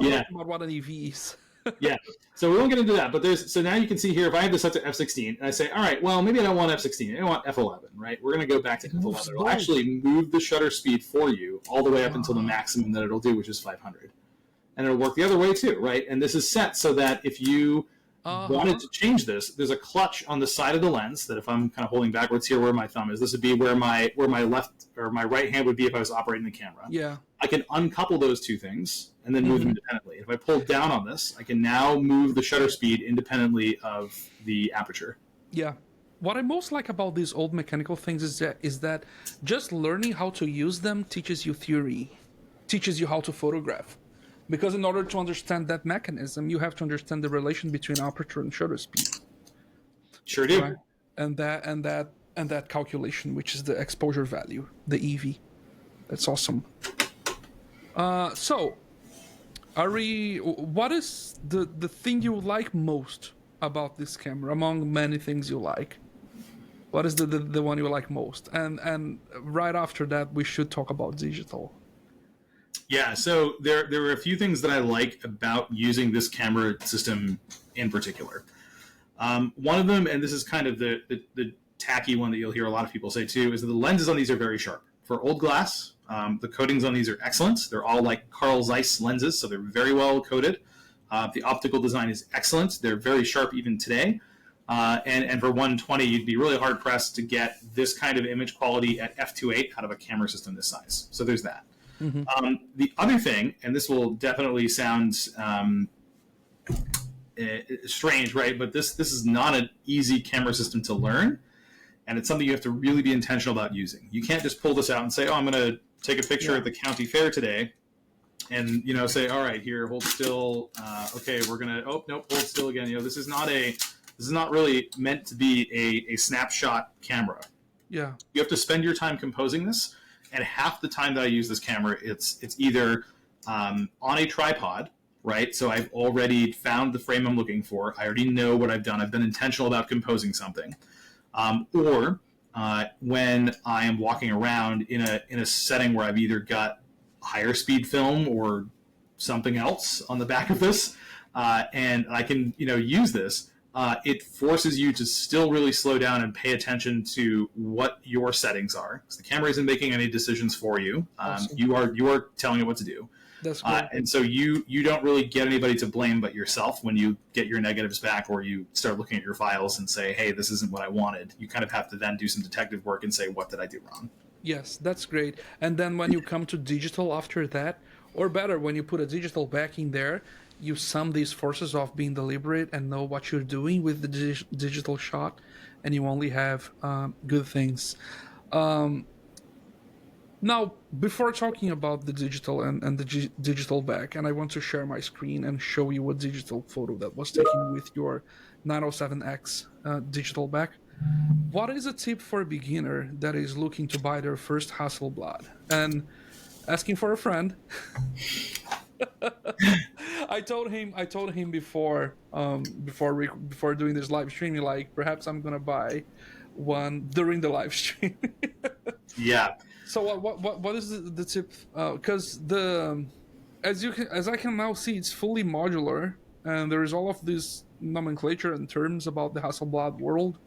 Yeah. About what an EV is. Yeah. So we won't get into that, but so now you can see here, if I have this set to f16 and I say, all right, well, maybe I don't want f16, I want f11, right? We're going to go back to f11. It'll actually move the shutter speed for you all the way up until the maximum that it'll do, which is 500. And it'll work the other way too, right? And this is set so that if you wanted to change this, there's a clutch on the side of the lens that if I'm kind of holding backwards here where my thumb is, this would be where my left or my right hand would be if I was operating the camera. Yeah. I can uncouple those two things and then move them independently. If I pull down on this, I can now move the shutter speed independently of the aperture. Yeah. What I most like about these old mechanical things is that just learning how to use them teaches you theory, teaches you how to photograph. Because in order to understand that mechanism, you have to understand the relation between aperture and shutter speed. Sure do. Right? And that calculation, which is the exposure value, the EV. That's awesome. So, Ari, what is the thing you like most about this camera, among many things you like? What is the one you like most? And right after that, we should talk about digital. Yeah, so there are a few things that I like about using this camera system in particular. One of them, and this is kind of the tacky one that you'll hear a lot of people say too, is that the lenses on these are very sharp. For old glass, the coatings on these are excellent. They're all like Carl Zeiss lenses, so they're very well coated. The optical design is excellent. They're very sharp even today. And for 120, you'd be really hard-pressed to get this kind of image quality at f2.8 out of a camera system this size. So there's that. Mm-hmm. The other thing, and this will definitely sound strange, right? But this is not an easy camera system to learn, and it's something you have to really be intentional about using. You can't just pull this out and say, "Oh, I'm going to take a picture at the county fair today," and say, "All right, here, hold still. Okay, we're gonna. Oh, nope, hold still again." This is not a This is not really meant to be a snapshot camera. Yeah. You have to spend your time composing this, and half the time that I use this camera, it's either on a tripod, right? So I've already found the frame I'm looking for. I already know what I've done. I've been intentional about composing something. Or when I am walking around in a setting where I've either got higher speed film or something else on the back of this, and I can use this. It forces you to still really slow down and pay attention to what your settings are. Because the camera isn't making any decisions for you. Awesome. You are telling it what to do. That's great. And so you don't really get anybody to blame but yourself when you get your negatives back, or you start looking at your files and say, hey, this isn't what I wanted. You kind of have to then do some detective work and say, what did I do wrong? Yes, that's great. And then when you come to digital after that, or better, when you put a digital backing there, you sum these forces of being deliberate and know what you're doing with the digital shot, and you only have good things. Now, before talking about the digital and the digital back, and I want to share my screen and show you a digital photo that was taken with your 907X digital back. What is a tip for a beginner that is looking to buy their first Hasselblad and asking for a friend? I told him before doing this live streaming, like, perhaps I'm gonna buy one during the live stream. Yeah. So what is the tip? Because as I can now see, it's fully modular, and there is all of this nomenclature and terms about the Hasselblad world.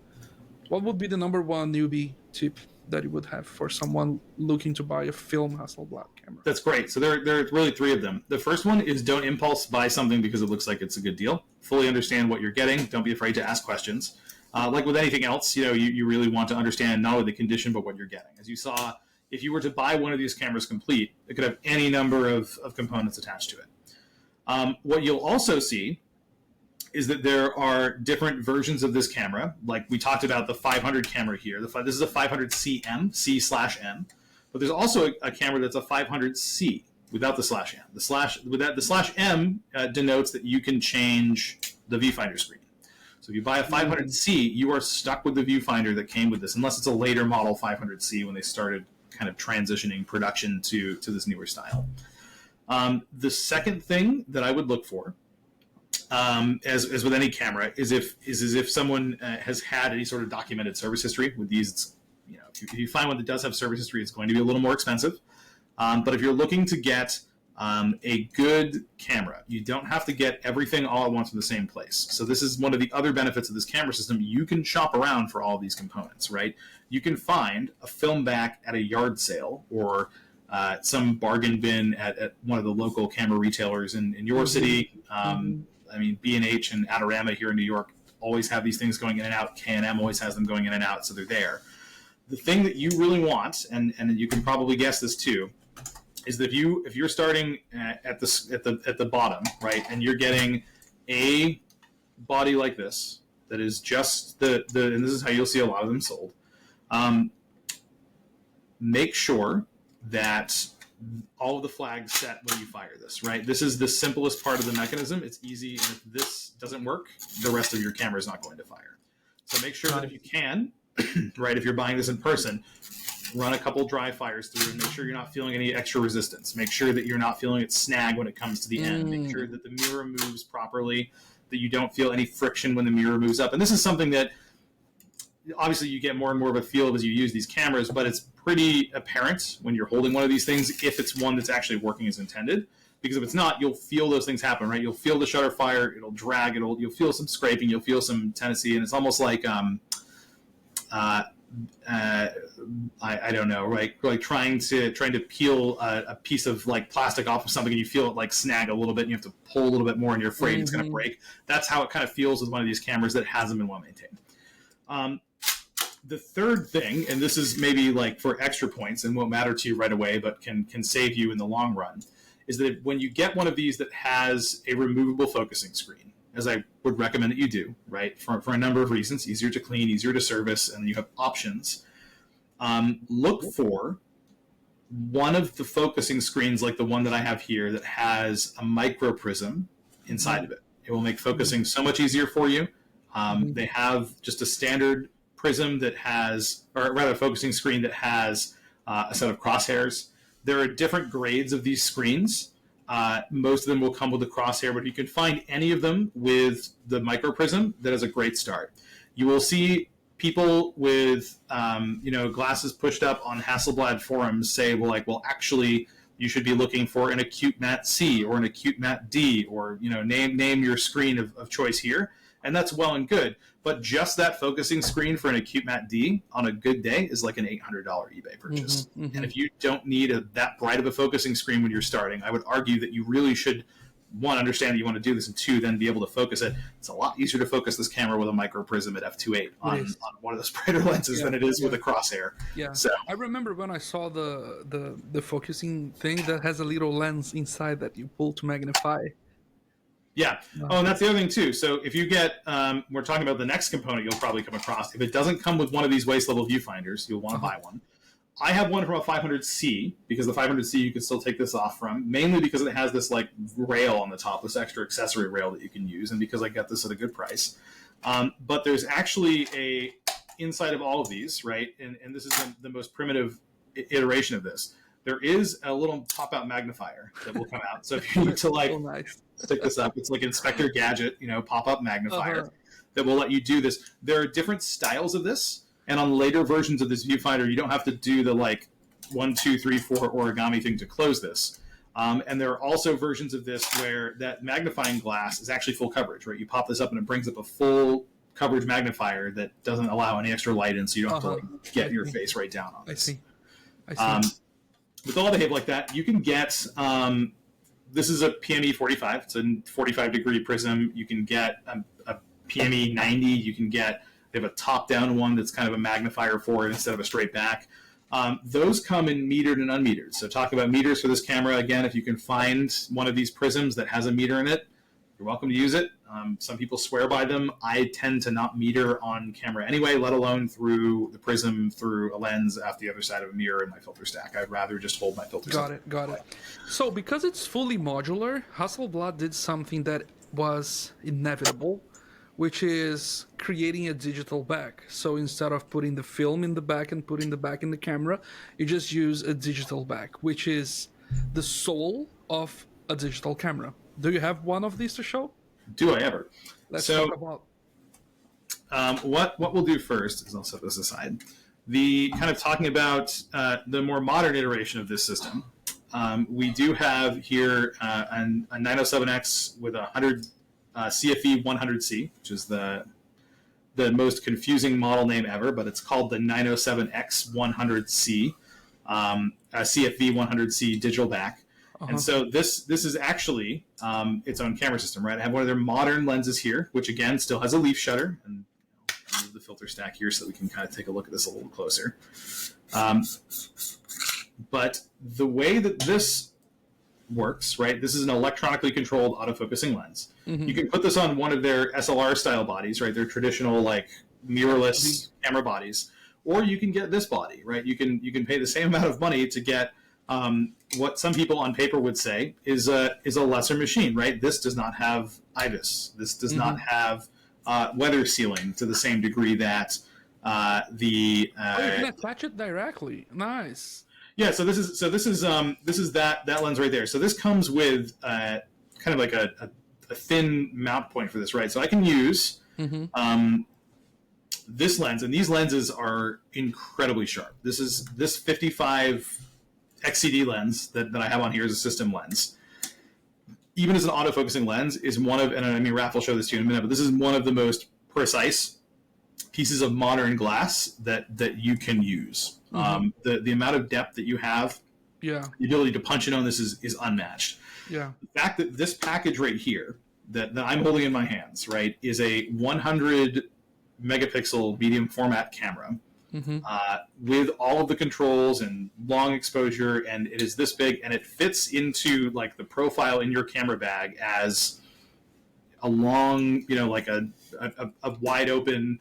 What would be the number one newbie tip that you would have for someone looking to buy a film Hasselblad camera? That's great. So there are really three of them. The first one is don't impulse buy something because it looks like it's a good deal. Fully understand what you're getting. Don't be afraid to ask questions. Like with anything else, you really want to understand not only the condition, but what you're getting. As you saw, if you were to buy one of these cameras complete, it could have any number of components attached to it. What you'll also see is that there are different versions of this camera. Like we talked about the 500 camera here. This is a 500CM, C/M. But there's also a camera that's a 500C without the /M. The /M denotes that you can change the viewfinder screen. So if you buy a 500C, you are stuck with the viewfinder that came with this, unless it's a later model 500C when they started kind of transitioning production to this newer style. The second thing that I would look for, as with any camera, is if someone has had any sort of documented service history with these. If you find one that does have service history, it's going to be a little more expensive. But if you're looking to get a good camera, you don't have to get everything all at once in the same place. So this is one of the other benefits of this camera system. You can shop around for all these components, right? You can find a film back at a yard sale or some bargain bin at one of the local camera retailers in your city. I mean, B&H and Adorama here in New York always have these things going in and out. K&M always has them going in and out, so they're there. The thing that you really want, and you can probably guess this too, is that if you're starting at the bottom, right, and you're getting a body like this that is just and this is how you'll see a lot of them sold. Make sure that all of the flags set when you fire this, right? This is the simplest part of the mechanism. It's easy, and if this doesn't work, the rest of your camera is not going to fire. So make sure that if you can, right, if you're buying this in person, run a couple dry fires through and make sure you're not feeling any extra resistance. Make sure that you're not feeling it snag when it comes to the end. Make sure that the mirror moves properly, that you don't feel any friction when the mirror moves up. And this is something that obviously you get more and more of a feel of as you use these cameras, but it's pretty apparent when you're holding one of these things if it's one that's actually working as intended. Because if it's not, you'll feel those things happen, right? You'll feel the shutter fire, it'll drag, you'll feel some scraping, you'll feel some tendency, and it's almost like I don't know, right? Like trying to peel a piece of like plastic off of something, and you feel it like snag a little bit, and you have to pull a little bit more, and you're afraid it's going to break. That's how it kind of feels with one of these cameras that hasn't been well maintained. The third thing, and this is maybe like for extra points and won't matter to you right away, but can save you in the long run, is that when you get one of these that has a removable focusing screen, as I would recommend that you do, right, for a number of reasons, easier to clean, easier to service, and you have options, look for one of the focusing screens like the one that I have here that has a micro prism inside of it. It will make focusing so much easier for you. They have just a standard prism that has, or rather, a focusing screen that has a set of crosshairs. There are different grades of these screens. Most of them will come with a crosshair, but if you can find any of them with the micro prism, that is a great start. You will see people with glasses pushed up on Hasselblad forums say, well, actually, you should be looking for an acute matte C or an acute matte D, or name your screen of choice here, and that's well and good. But just that focusing screen for an acute matte D on a good day is like an $800 eBay purchase. And if you don't need that bright of a focusing screen when you're starting, I would argue that you really should, one, understand that you want to do this, and two, then be able to focus it. It's a lot easier to focus this camera with a micro prism at f2.8 on one of those brighter lenses than it is with a crosshair. Yeah. So I remember when I saw the focusing thing that has a little lens inside that you pull to magnify. Yeah. Oh, and that's the other thing too. So if you get, we're talking about the next component you'll probably come across. If it doesn't come with one of these waist level viewfinders, you'll want to buy one. I have one from a 500C, because the 500C you can still take this off from, mainly because it has this like rail on the top, this extra accessory rail that you can use, and because I got this at a good price. But there's actually a inside of all of these, right? And this is the most primitive iteration of this. There is a little pop-out magnifier that will come out. So if you need to stick this up, it's like Inspector Gadget, pop-up magnifier that will let you do this. There are different styles of this, and on later versions of this viewfinder, you don't have to do the 1, 2, 3, 4 origami thing to close this. And there are also versions of this where that magnifying glass is actually full coverage, right? You pop this up and it brings up a full coverage magnifier that doesn't allow any extra light in, so you don't have to get your face right down on this. I see. With all the tape like that, you can get, this is a PME 45. It's a 45-degree prism. You can get a PME 90. You can get, they have a top-down one that's kind of a magnifier for it instead of a straight back. Those come in metered and unmetered. So talk about meters for this camera. Again, if you can find one of these prisms that has a meter in it, you're welcome to use it. Some people swear by them. I tend to not meter on camera anyway, let alone through the prism, through a lens off the other side of a mirror in my filter stack. I'd rather just hold my filters. Got it. So because it's fully modular, Hasselblad did something that was inevitable, which is creating a digital back. So instead of putting the film in the back and putting the back in the camera, you just use a digital back, which is the soul of a digital camera. Do you have one of these to show? Do I ever? Let's talk about... What we'll do first is I'll set this aside. The kind of talking about the more modern iteration of this system. We do have here a 907X with a 100 CFE 100C, which is the most confusing model name ever, but it's called the 907X 100C, a CFV 100C digital back. And so this is actually its own camera system, right? I have one of their modern lenses here, which again still has a leaf shutter, and I'll move the filter stack here so that we can kind of take a look at this a little closer. But the way that this works, right? This is an electronically controlled autofocusing lens. You can put this on one of their SLR style bodies, right? Their traditional mirrorless camera bodies, or you can get this body, right? You can pay the same amount of money to get what some people on paper would say is a lesser machine, right? This does not have IBIS. This does not have weather sealing to the same degree that you can attach it directly. Nice. Yeah, so this is that lens right there. So this comes with kind of like a thin mount point for this, right? So I can use this lens, and these lenses are incredibly sharp. This 55 XCD lens that I have on here is a system lens. Even as an autofocusing lens, is one of, and I mean, Raph will show this to you in a minute, but this is one of the most precise pieces of modern glass that you can use. The amount of depth that you have, the ability to punch it on this is unmatched. The fact that this package right here that I'm holding in my hands, right, is a 100 megapixel medium format camera with all of the controls and long exposure, and it is this big, and it fits into the profile in your camera bag as a long, like a wide open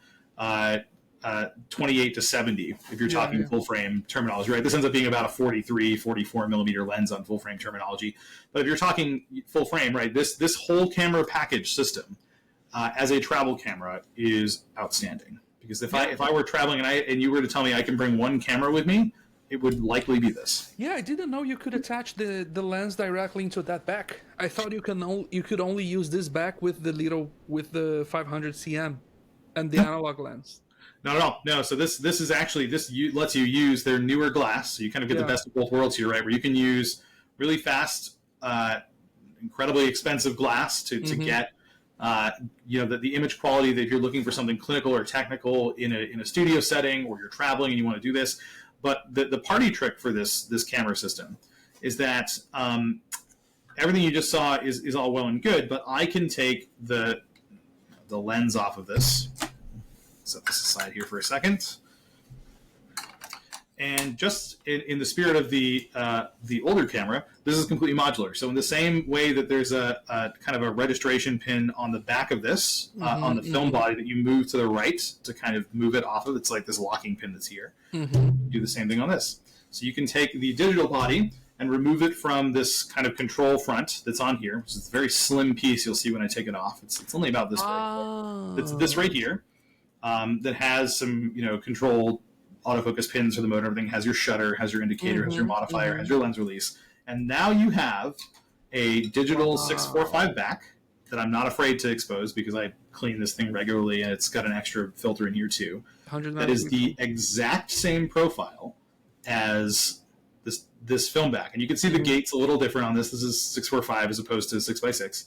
28 to 70 if you're talking full frame terminology, right? This ends up being about a 43, 44 millimeter lens on full frame terminology. But if you're talking full frame, right, this whole camera package system as a travel camera is outstanding. Because if I were traveling and you were to tell me I can bring one camera with me, it would likely be this. Yeah, I didn't know you could attach the lens directly into that back. I thought you could only use this back with the 500 cm and the analog lens. Not at all. No. So this is actually lets you use their newer glass. So you kind of get the best of both worlds here, right? Where you can use really fast, incredibly expensive glass to get the image quality that if you're looking for something clinical or technical in a studio setting, or you're traveling and you want to do this. But the party trick for this camera system is that everything you just saw is all well and good, but I can take the lens off of this. Set this aside here for a second. And just in the spirit of the older camera, this is completely modular. So in the same way that there's a kind of a registration pin on the back of this, on the film body that you move to the right to kind of move it off of, it's like this locking pin that's here. Do the same thing on this. So you can take the digital body and remove it from this kind of control front that's on here, which is a very slim piece you'll see when I take it off. It's only about this big. It's this right here that has some control autofocus pins for the motor, everything has your shutter, has your indicator, has your modifier, has your lens release. And now you have a digital 645 back that I'm not afraid to expose because I clean this thing regularly and it's got an extra filter in here too. That is the exact same profile as this film back. And you can see the gate's a little different on this. This is 645 as opposed to 6x6.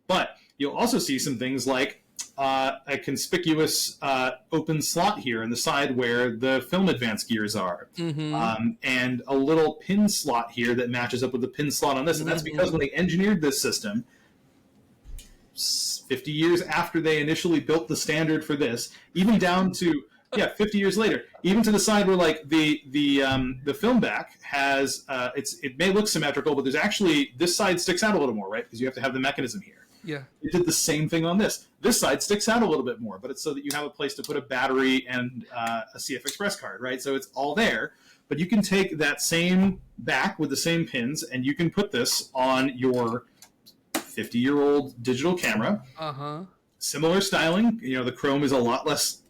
But you'll also see some things like a conspicuous open slot here in the side where the film advance gears are, and a little pin slot here that matches up with the pin slot on this. And that's because when they engineered this system, 50 years after they initially built the standard for this, even down to 50 years later, even to the side where like the film back has it may look symmetrical, but there's actually this side sticks out a little more, right? Because you have to have the mechanism here. Yeah. It did the same thing on this. This side sticks out a little bit more, but it's so that you have a place to put a battery and a CF Express card, right? So it's all there. But you can take that same back with the same pins, and you can put this on your 50-year-old digital camera. Similar styling. The chrome is a lot less.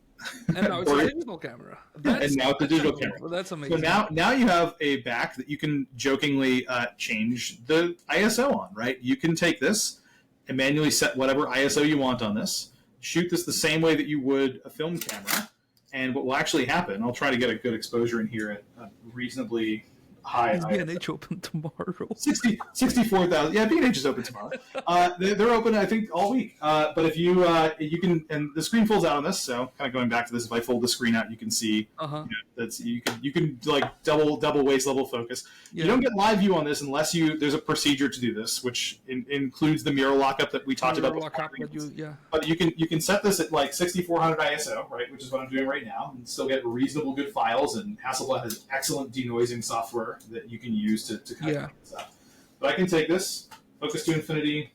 And now it's a digital camera. And now it's a digital camera. Well, that's amazing. So now you have a back that you can jokingly change the ISO on, right? You can take this and manually set whatever ISO you want on this, shoot this the same way that you would a film camera, and what will actually happen, I'll try to get a good exposure in here at a reasonably high Is B&H open tomorrow? 64,000. Yeah, B&H is open tomorrow. They're open, I think, all week. But if you can, and the screen folds out on this, so kind of going back to this, if I fold the screen out, you can see that's you can like double waist level focus. You don't get live view on this unless there's a procedure to do this, which includes the mirror lockup that we talked about before. But you can set this at like 6400 ISO, right, which is what I'm doing right now, and still get reasonable good files. And Hasselblad has excellent denoising software that you can use to kind of this up. But I can take this, focus to infinity,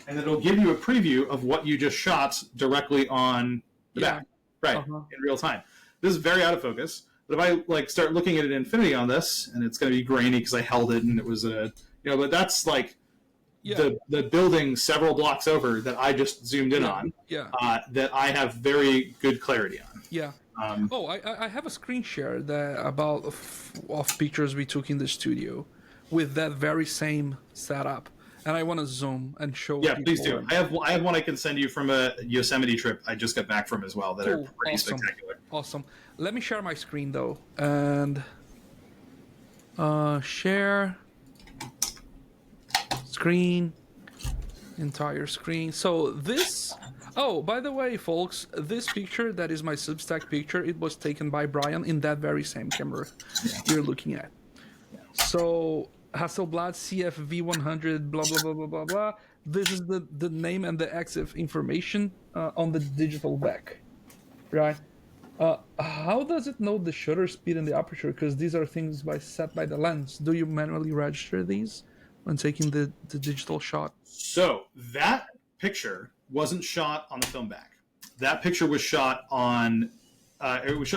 and it'll give you a preview of what you just shot directly on the back, right, in real time. This is very out of focus, but if I start looking at it in infinity on this, and it's going to be grainy because I held it and it was but that's like the building several blocks over that I just zoomed in on, that I have very good clarity on. Yeah. I have a screen share of pictures we took in the studio with that very same setup, and I want to zoom and show. Yeah, please do. I have one I can send you from a Yosemite trip I just got back from as well that are pretty spectacular. Awesome. Let me share my screen though, and share screen. Entire screen. So this... Oh, by the way, folks, this picture, that is my Substack picture, it was taken by Brian in that very same camera you're looking at. So, Hasselblad CF-V100, blah, blah, blah, blah, blah, blah. This is the name and the EXIF information on the digital back, right? How does it know the shutter speed and the aperture? Because these are things set by the lens. Do you manually register these when taking the digital shot? So that picture wasn't shot on the film back. That picture was shot on. It was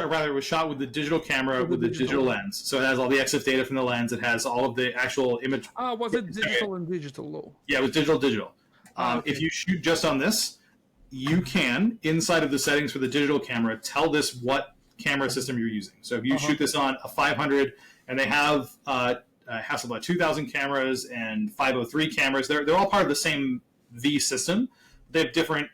shot with the digital camera with the digital lens. So it has all the EXIF data from the lens. It has all of the actual image. Was it digital and digital? Yeah, it was digital. Okay. If you shoot just on this, you can, inside of the settings for the digital camera, tell this what camera system you're using. So if you shoot this on a 500, and they have Hasselblad 2000 cameras and 503 cameras, they're all part of the same V system. They have different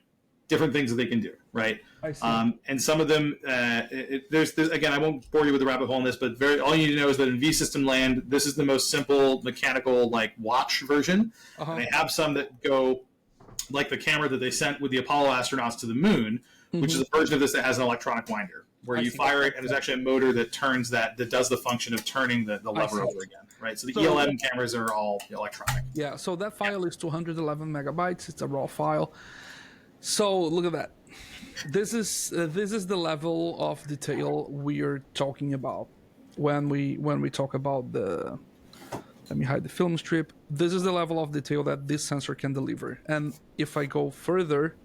things that they can do, right? I see. And some of them, there's again, I won't bore you with the rabbit hole on this, but all you need to know is that in V system land, this is the most simple mechanical like watch version. And they have some that go like the camera that they sent with the Apollo astronauts to the moon, which is a version of this that has an electronic winder, where you fire it and there's actually a motor that turns that does the function of turning the lever over again, right? So the ELM cameras are all electronic. Yeah, so that file is 211 megabytes. It's a raw file. So look at that. This is the level of detail we are talking about when we talk about the. Let me hide the film strip. This is the level of detail that this sensor can deliver. And if I go further,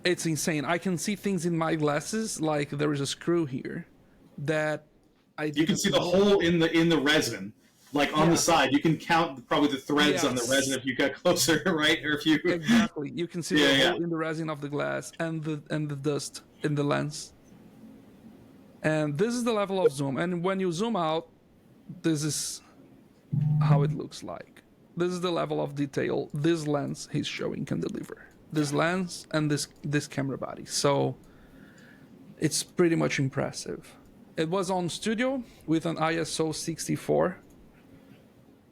it's insane. I can see things in my glasses, like there is a screw here that you can see the hole in the resin, like on the side. You can count probably the threads on the resin if you get closer, right? Or if you exactly, you can see the hole in the resin of the glass and the dust in the lens. And this is the level of zoom. And when you zoom out, this is how it looks like. This is the level of detail this lens he's showing can deliver. This lens and this camera body. So it's pretty much impressive. It was on studio with an ISO 64,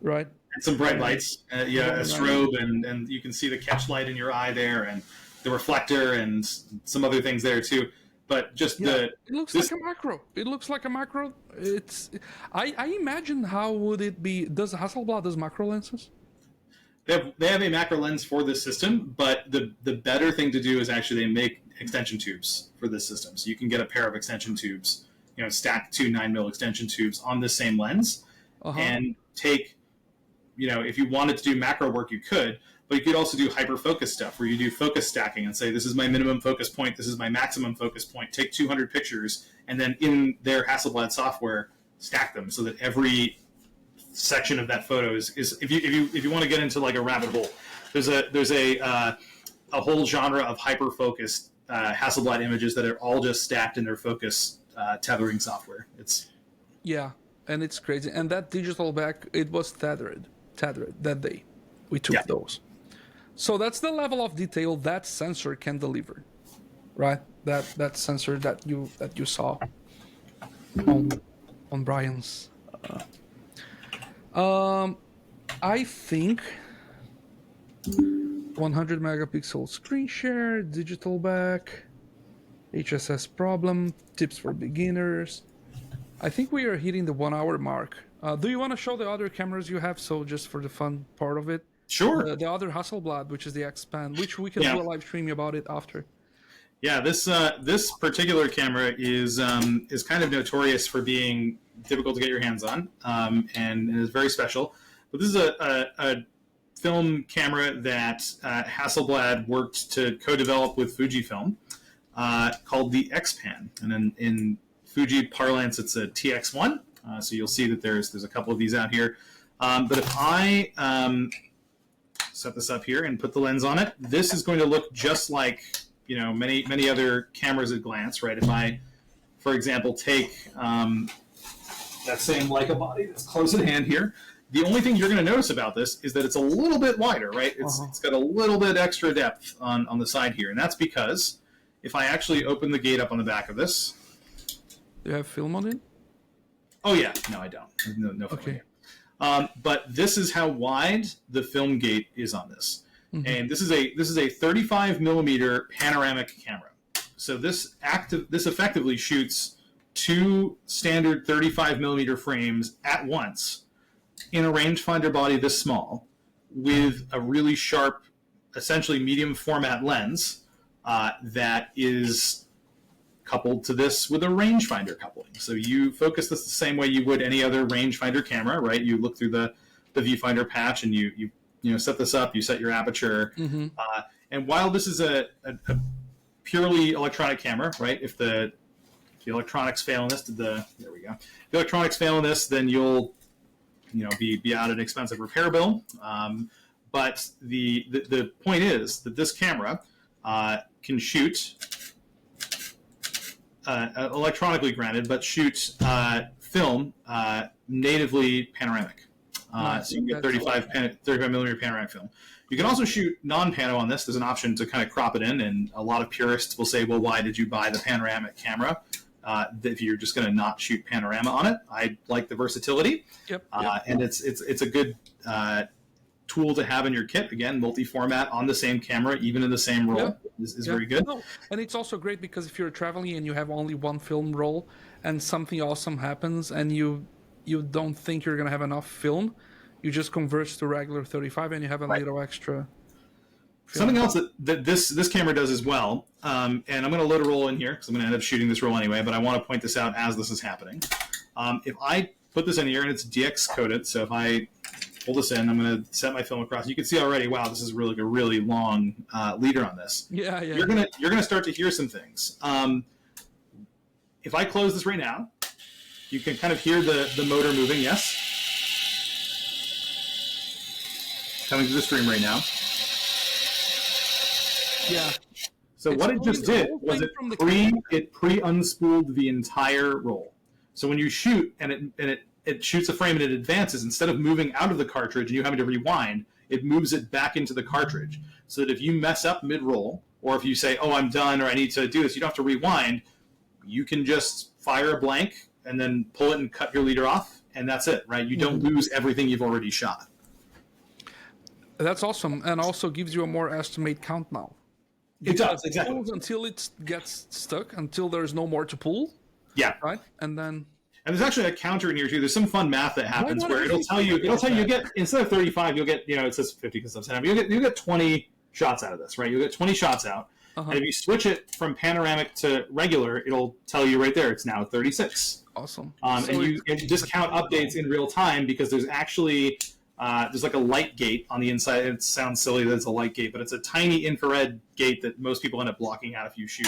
right? And some bright lights, a strobe, and you can see the catch light in your eye there, and the reflector, and some other things there too. But just it looks like a macro. It looks like a macro. I imagine how would it be? Does Hasselblad does macro lenses? They have a macro lens for this system, but the better thing to do is actually they make extension tubes for this system. So you can get a pair of extension tubes, stack 2 9mm extension tubes on the same lens, and take, if you wanted to do macro work, you could, but you could also do hyper-focus stuff where you do focus stacking and say, this is my minimum focus point, this is my maximum focus point, take 200 pictures, and then in their Hasselblad software, stack them so that every section of that photo is if you want to get into like a rabbit hole, there's a whole genre of hyper-focused Hasselblad images that are all just stacked in their focus tethering software. And it's crazy. And that digital back, it was tethered that day. We took those. So that's the level of detail that sensor can deliver, right? That sensor that you saw on Brian's. I think 100 megapixel screen share, digital back, HSS problem, tips for beginners. I think we are hitting the 1 hour mark. Do you want to show the other cameras you have? So just for the fun part of it. Sure. The other Hasselblad, which is the Expand, which we can do a live stream about it after. Yeah, this particular camera is kind of notorious for being difficult to get your hands on, and is very special. But this is a film camera that Hasselblad worked to co-develop with Fujifilm, called the X-Pan, and in Fuji parlance, it's a TX1. So you'll see that there's a couple of these out here. But if I set this up here and put the lens on it, this is going to look just like many other cameras at glance, right? If I, for example, take that same Leica body that's close at hand here, the only thing you're going to notice about this is that it's a little bit wider, right? It's got a little bit extra depth on the side here, and that's because if I actually open the gate up on the back of this, do you have film on it? Oh yeah, no, I don't. No film. Okay. But this is how wide the film gate is on this, and this is a 35 millimeter panoramic camera. So this effectively shoots 2 standard 35 millimeter frames at once in a rangefinder body this small, with a really sharp, essentially medium format lens that is coupled to this with a rangefinder coupling. So you focus this the same way you would any other rangefinder camera, right? You look through the viewfinder patch and you set this up, you set your aperture. And while this is a purely electronic camera, right? If the electronics fail in this, there we go. If the electronics fail in this, then you'll be out an expensive repair bill. But the point is that this camera can shoot electronically granted, but shoot film natively panoramic. So you can get 35 millimeter panoramic film. You can also shoot non-pano on this. There's an option to kind of crop it in, and a lot of purists will say, well, why did you buy the panoramic camera if you're just going to not shoot panorama on it? I like the versatility. And it's a good tool to have in your kit. Again, multi-format on the same camera, even in the same roll, is very good. No. And it's also great because if you're traveling and you have only one film roll and something awesome happens and you don't think you're going to have enough film, you just convert to regular 35 and you have a little extra film. Something else that this camera does as well, and I'm going to load a roll in here because I'm going to end up shooting this roll anyway, but I want to point this out as this is happening. If I put this in here and it's DX coded, so if I pull this in, I'm going to set my film across. You can see already, wow, this is really a really long leader on this. Yeah. You're gonna start to hear some things. If I close this right now, you can kind of hear the motor moving. Yes, coming to the stream right now. Yeah. So what it just did was it pre-unspooled the entire roll. So when you shoot and it shoots a frame and it advances, instead of moving out of the cartridge and you having to rewind, it moves it back into the cartridge. So that if you mess up mid-roll, or if you say, oh, I'm done, or I need to do this, you don't have to rewind. You can just fire a blank and then pull it and cut your leader off, and that's it, right? You don't lose everything you've already shot. That's awesome, and also gives you a more estimate count now. It does, exactly. Until it gets stuck, until there's no more to pull. Yeah. Right? And then... And there's actually a counter in here too. There's some fun math that happens where it'll tell you you get, instead of 35, you'll get, it says 50 because I'm saying, you'll get 20 shots out of this, right? You'll get 20 shots out. And if you switch it from panoramic to regular, it'll tell you right there it's now 36. Awesome. And you discount updates in real time because there's actually there's like a light gate on the inside. It sounds silly that it's a light gate, but it's a tiny infrared gate that most people end up blocking out if you shoot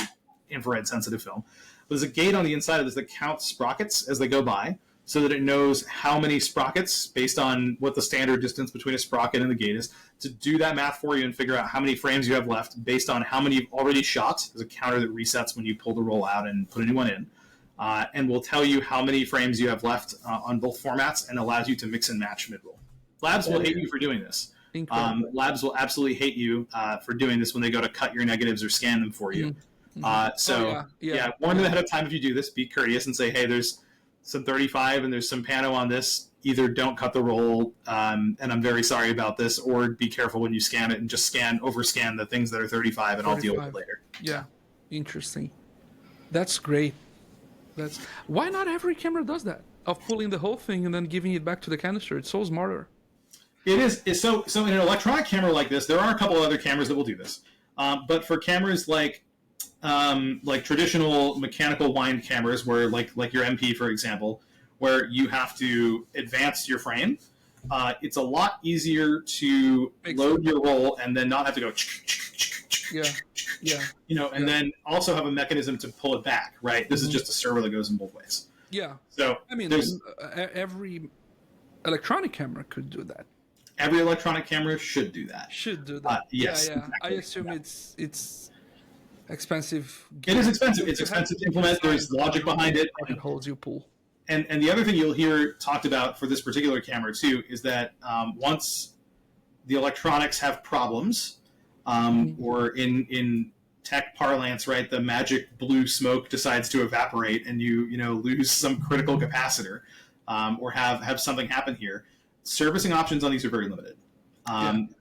infrared sensitive film. There's a gate on the inside of this that counts sprockets as they go by so that it knows how many sprockets, based on what the standard distance between a sprocket and the gate is, to do that math for you and figure out how many frames you have left based on how many you've already shot. There's a counter that resets when you pull the roll out and put a new one in. And will tell you how many frames you have left on both formats and allows you to mix and match mid-roll. Labs will hate you for doing this. Labs will absolutely hate you for doing this when they go to cut your negatives or scan them for you. Warn them ahead of time if you do this. Be courteous and say, hey, there's some 35 and there's some pano on this. Either don't cut the roll, and I'm very sorry about this, or be careful when you scan it and just overscan the things that are 35 and I'll deal with it later. Yeah, interesting. That's great. Why not every camera does that? Of pulling the whole thing and then giving it back to the canister. It's so smarter. It is. So in an electronic camera like this, there are a couple other cameras that will do this. But for cameras like traditional mechanical wind cameras, where like your MP, for example, where you have to advance your frame, it's a lot easier to load your roll and then not have to go then also have a mechanism to pull it back, right? This is just a servo that goes in both ways. Yeah. So I mean, every electronic camera could do that. Every electronic camera should do that. Yeah. Yes. Exactly. I assume it's expensive. It is expensive. It's expensive to implement. There's logic behind it. It holds you pull. And the other thing you'll hear talked about for this particular camera too is that once the electronics have problems, or in tech parlance, right, the magic blue smoke decides to evaporate and you lose some critical capacitor, or have something happen here, servicing options on these are very limited.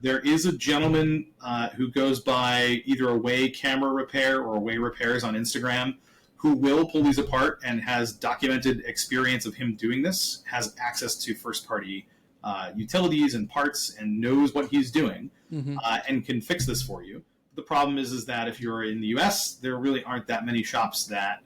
There is a gentleman who goes by either Away Camera Repair or Away Repairs on Instagram who will pull these apart and has documented experience of him doing this, has access to first-party utilities and parts and knows what he's doing, and can fix this for you. The problem is that if you're in the U.S., there really aren't that many shops that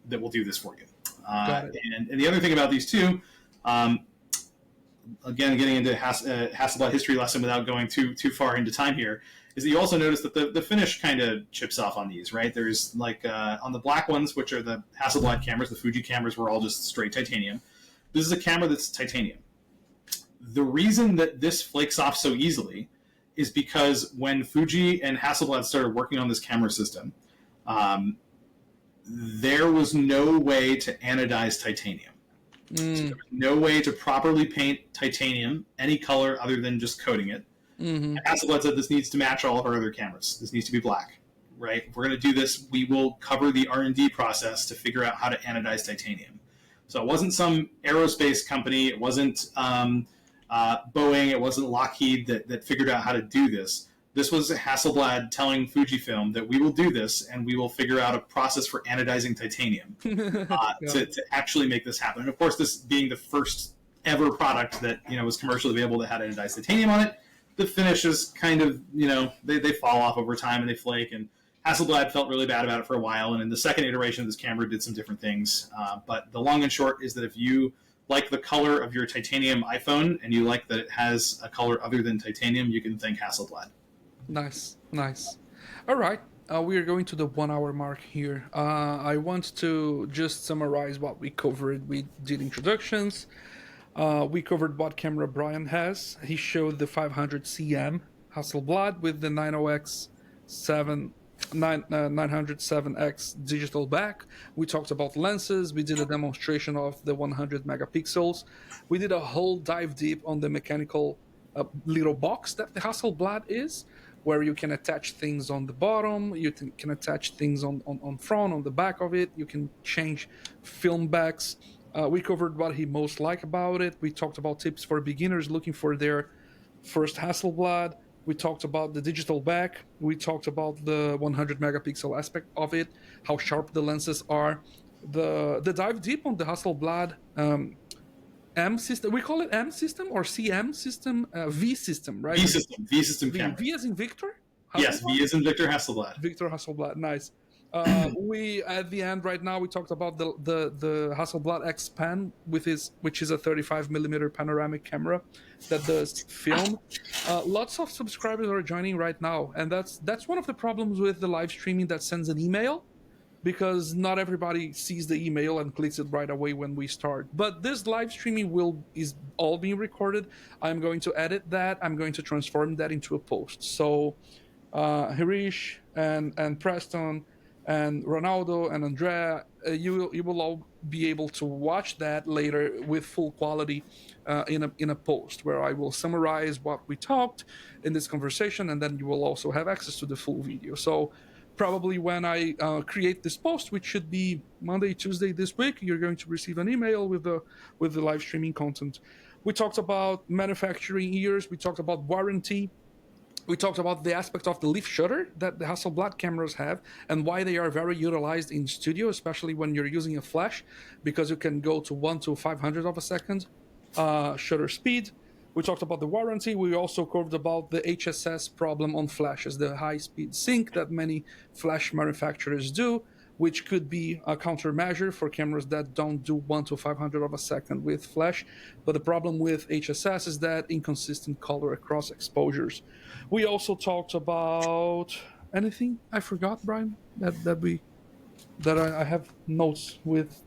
will do this for you. And the other thing about these two, again, getting into Hasselblad history lesson without going too far into time here, is that you also notice that the finish kind of chips off on these, right? There's like on the black ones, which are the Hasselblad cameras, the Fuji cameras were all just straight titanium. This is a camera that's titanium. The reason that this flakes off so easily is because when Fuji and Hasselblad started working on this camera system, there was no way to anodize titanium. So there was no way to properly paint titanium any color other than just coating it. And Hasselblad said this needs to match all of our other cameras. This needs to be black, right? If we're going to do this, we will cover the R&D process to figure out how to anodize titanium. So it wasn't some aerospace company. It wasn't Boeing. It wasn't Lockheed that figured out how to do this. This was Hasselblad telling Fujifilm that we will do this and we will figure out a process for anodizing titanium to actually make this happen. And of course, this being the first ever product that was commercially available that had anodized titanium on it, the finishes kind of they fall off over time and they flake. And Hasselblad felt really bad about it for a while. And in the second iteration of this camera, did some different things. But the long and short is that if you like the color of your titanium iPhone and you like that it has a color other than titanium, you can thank Hasselblad. Nice. All right, we are going to the 1 hour mark here. I want to just summarize what we covered. We did introductions. We covered what camera Brian has. He showed the 500 cm Hasselblad with the 907X digital back. We talked about lenses. We did a demonstration of the 100 megapixels. We did a whole dive deep on the mechanical little box that the Hasselblad is, where you can attach things on the bottom, you can attach things on front, on the back of it, you can change film backs. We covered what he most liked about it. We talked about tips for beginners looking for their first Hasselblad. We talked about the digital back. We talked about the 100 megapixel aspect of it, how sharp the lenses are. The dive deep on the Hasselblad M system. We call it M system or CM system, V system, right? V-System camera. V as in Victor? Yes, V as in Victor Hasselblad. Victor Hasselblad, nice. We at the end right now we talked about the Hasselblad X Pen which is a 35 millimeter panoramic camera that does film. Lots of subscribers are joining right now, and that's one of the problems with the live streaming that sends an email, because not everybody sees the email and clicks it right away when we start. But this live streaming is all being recorded. I'm going to edit that. I'm going to transform that into a post. So Harish and Preston and Ronaldo and Andrea, you will all be able to watch that later with full quality in a post where I will summarize what we talked in this conversation, and then you will also have access to the full video. So probably when I create this post, which should be Monday, Tuesday this week, you're going to receive an email with the live streaming content. We talked about manufacturing years. We talked about warranty. We talked about the aspect of the leaf shutter that the Hasselblad cameras have and why they are very utilized in studio, especially when you're using a flash, because you can go to 1 to 500 of a second shutter speed. We talked about the warranty. We also covered about the HSS problem on flashes, the high-speed sync that many flash manufacturers do, which could be a countermeasure for cameras that don't do 1 to 500 of a second with flash. But the problem with HSS is that inconsistent color across exposures. We also talked about anything I forgot, Brian, that I have notes with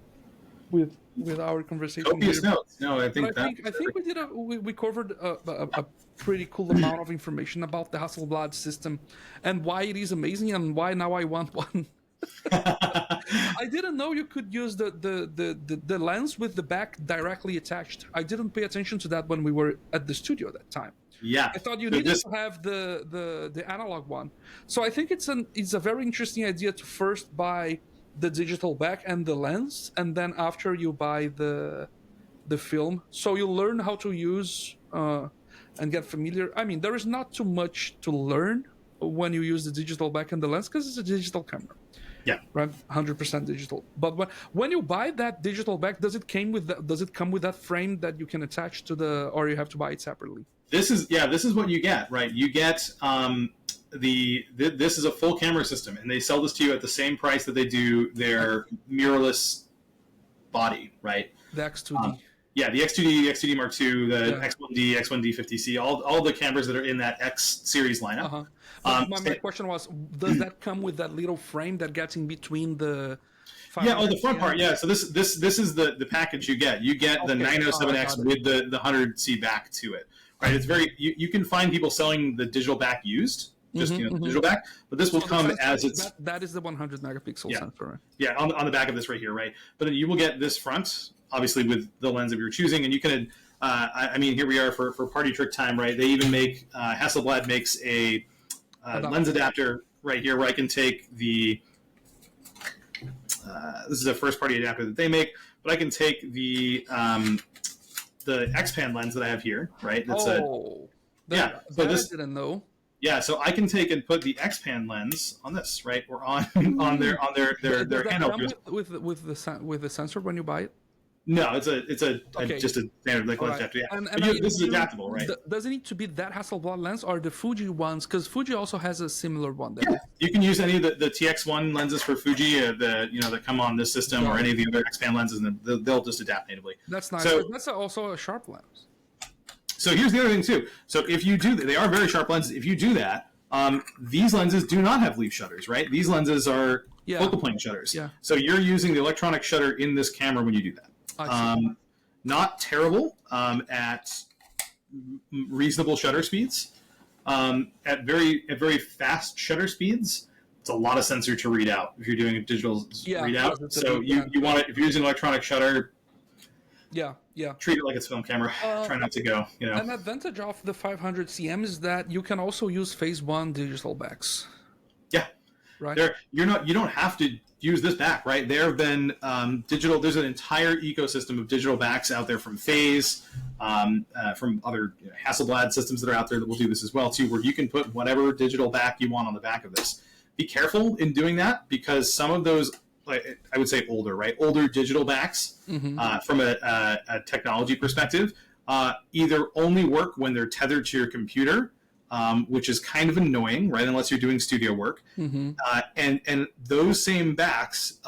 our conversation. Copious notes. No, I think we covered a pretty cool amount of information about the Hasselblad system and why it is amazing and why now I want one. I didn't know you could use the lens with the back directly attached. I didn't pay attention to that when we were at the studio at that time. Yeah, I thought you needed to have the analog one. So I think it's a very interesting idea to first buy the digital back and the lens, and then after you buy the film, so you learn how to use and get familiar. I mean, there is not too much to learn when you use the digital back and the lens because it's a digital camera. Yeah, right, 100% digital. But when you buy that digital back, does it come with that frame that you can attach to or you have to buy it separately? This is what you get, right? You get this is a full camera system, and they sell this to you at the same price that they do their mirrorless body, right? The X2D. Yeah, the X2D, the X2D Mark II, the X1D, X1D50C, all the cameras that are in that X series lineup. My question was, does that come with that little frame that gets in between the Yeah, oh, the 500 front part. cm? Yeah, so this is the package you get. You get the Okay. Oh, I 907X got it. with the 100C back to it. Right? It's very you can find people selling the digital back used, just the digital back, but this will So the come sensor, as it's that is the 100 megapixel yeah. sensor. Right? Yeah, on the back of this right here, right? But then you will get this front, obviously with the lens that you're choosing, and you can. I mean, here we are for party trick time, right? They even make Hasselblad makes a lens adapter right here, where I can take the. This is a first party adapter that they make, but I can take the X-Pan lens that I have here, right? That's So so this. I didn't know. Yeah, so I can take and put the X-Pan lens on this, right, or on their Does that handheld. come with the sensor when you buy it? No, it's Okay. just a standard lens Right. adapter. Yeah, And but this is adaptable, right? Does it need to be that Hasselblad lens or the Fuji ones? Because Fuji also has a similar one. That You can use any of the TX1 lenses for Fuji, that come on this system, or any of the other X-Pan lenses, and they'll just adapt natively. That's nice. So- But that's also a sharp lens. So here's the other thing too. So if you do, they are very sharp lenses. If you do that, these lenses do not have leaf shutters, right? These lenses are Yeah. focal plane shutters. Yeah. So you're using the electronic shutter in this camera when you do that. I see. Not terrible at reasonable shutter speeds. At very fast shutter speeds, it's a lot of sensor to read out if you're doing a digital readout. So you want it if you're using electronic shutter. Yeah. Treat it like it's a film camera. Try not to go. An advantage of the 500 cm is that you can also use phase one digital backs. Yeah. Right. You don't have to use this back, right? There have been digital. There's an entire ecosystem of digital backs out there from Phase, from other Hasselblad systems that are out there that will do this as well too, where you can put whatever digital back you want on the back of this. Be careful in doing that because some of those, I would say older digital backs from a technology perspective, either only work when they're tethered to your computer. Which is kind of annoying, right? Unless you're doing studio work, and those same backs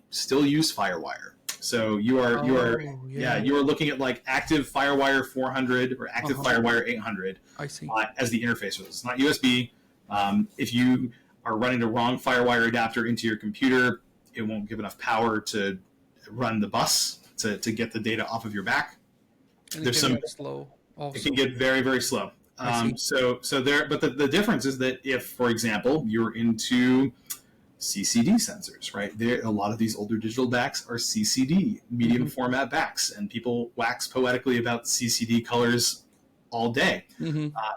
still use FireWire. So you are looking at like active FireWire 400 or active FireWire 800. I see. As the interface with this. It's not USB. If you are running the wrong FireWire adapter into your computer, it won't give enough power to run the bus to get the data off of your back. And there's some slow. Also. It can get very, very slow. So there, but the difference is that if, for example, you're into CCD sensors, right? A lot of these older digital backs are CCD, medium format backs, and people wax poetically about CCD colors all day.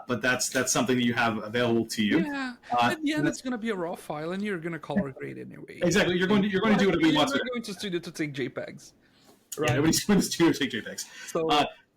But that's something that you have available to you. Yeah. At the end, it's going to be a raw file, and you're going to color grade anyway. Exactly. You're going to do whatever you want. You're going to studio to take JPEGs. Right. Yeah, nobody's going to studio to take JPEGs. So.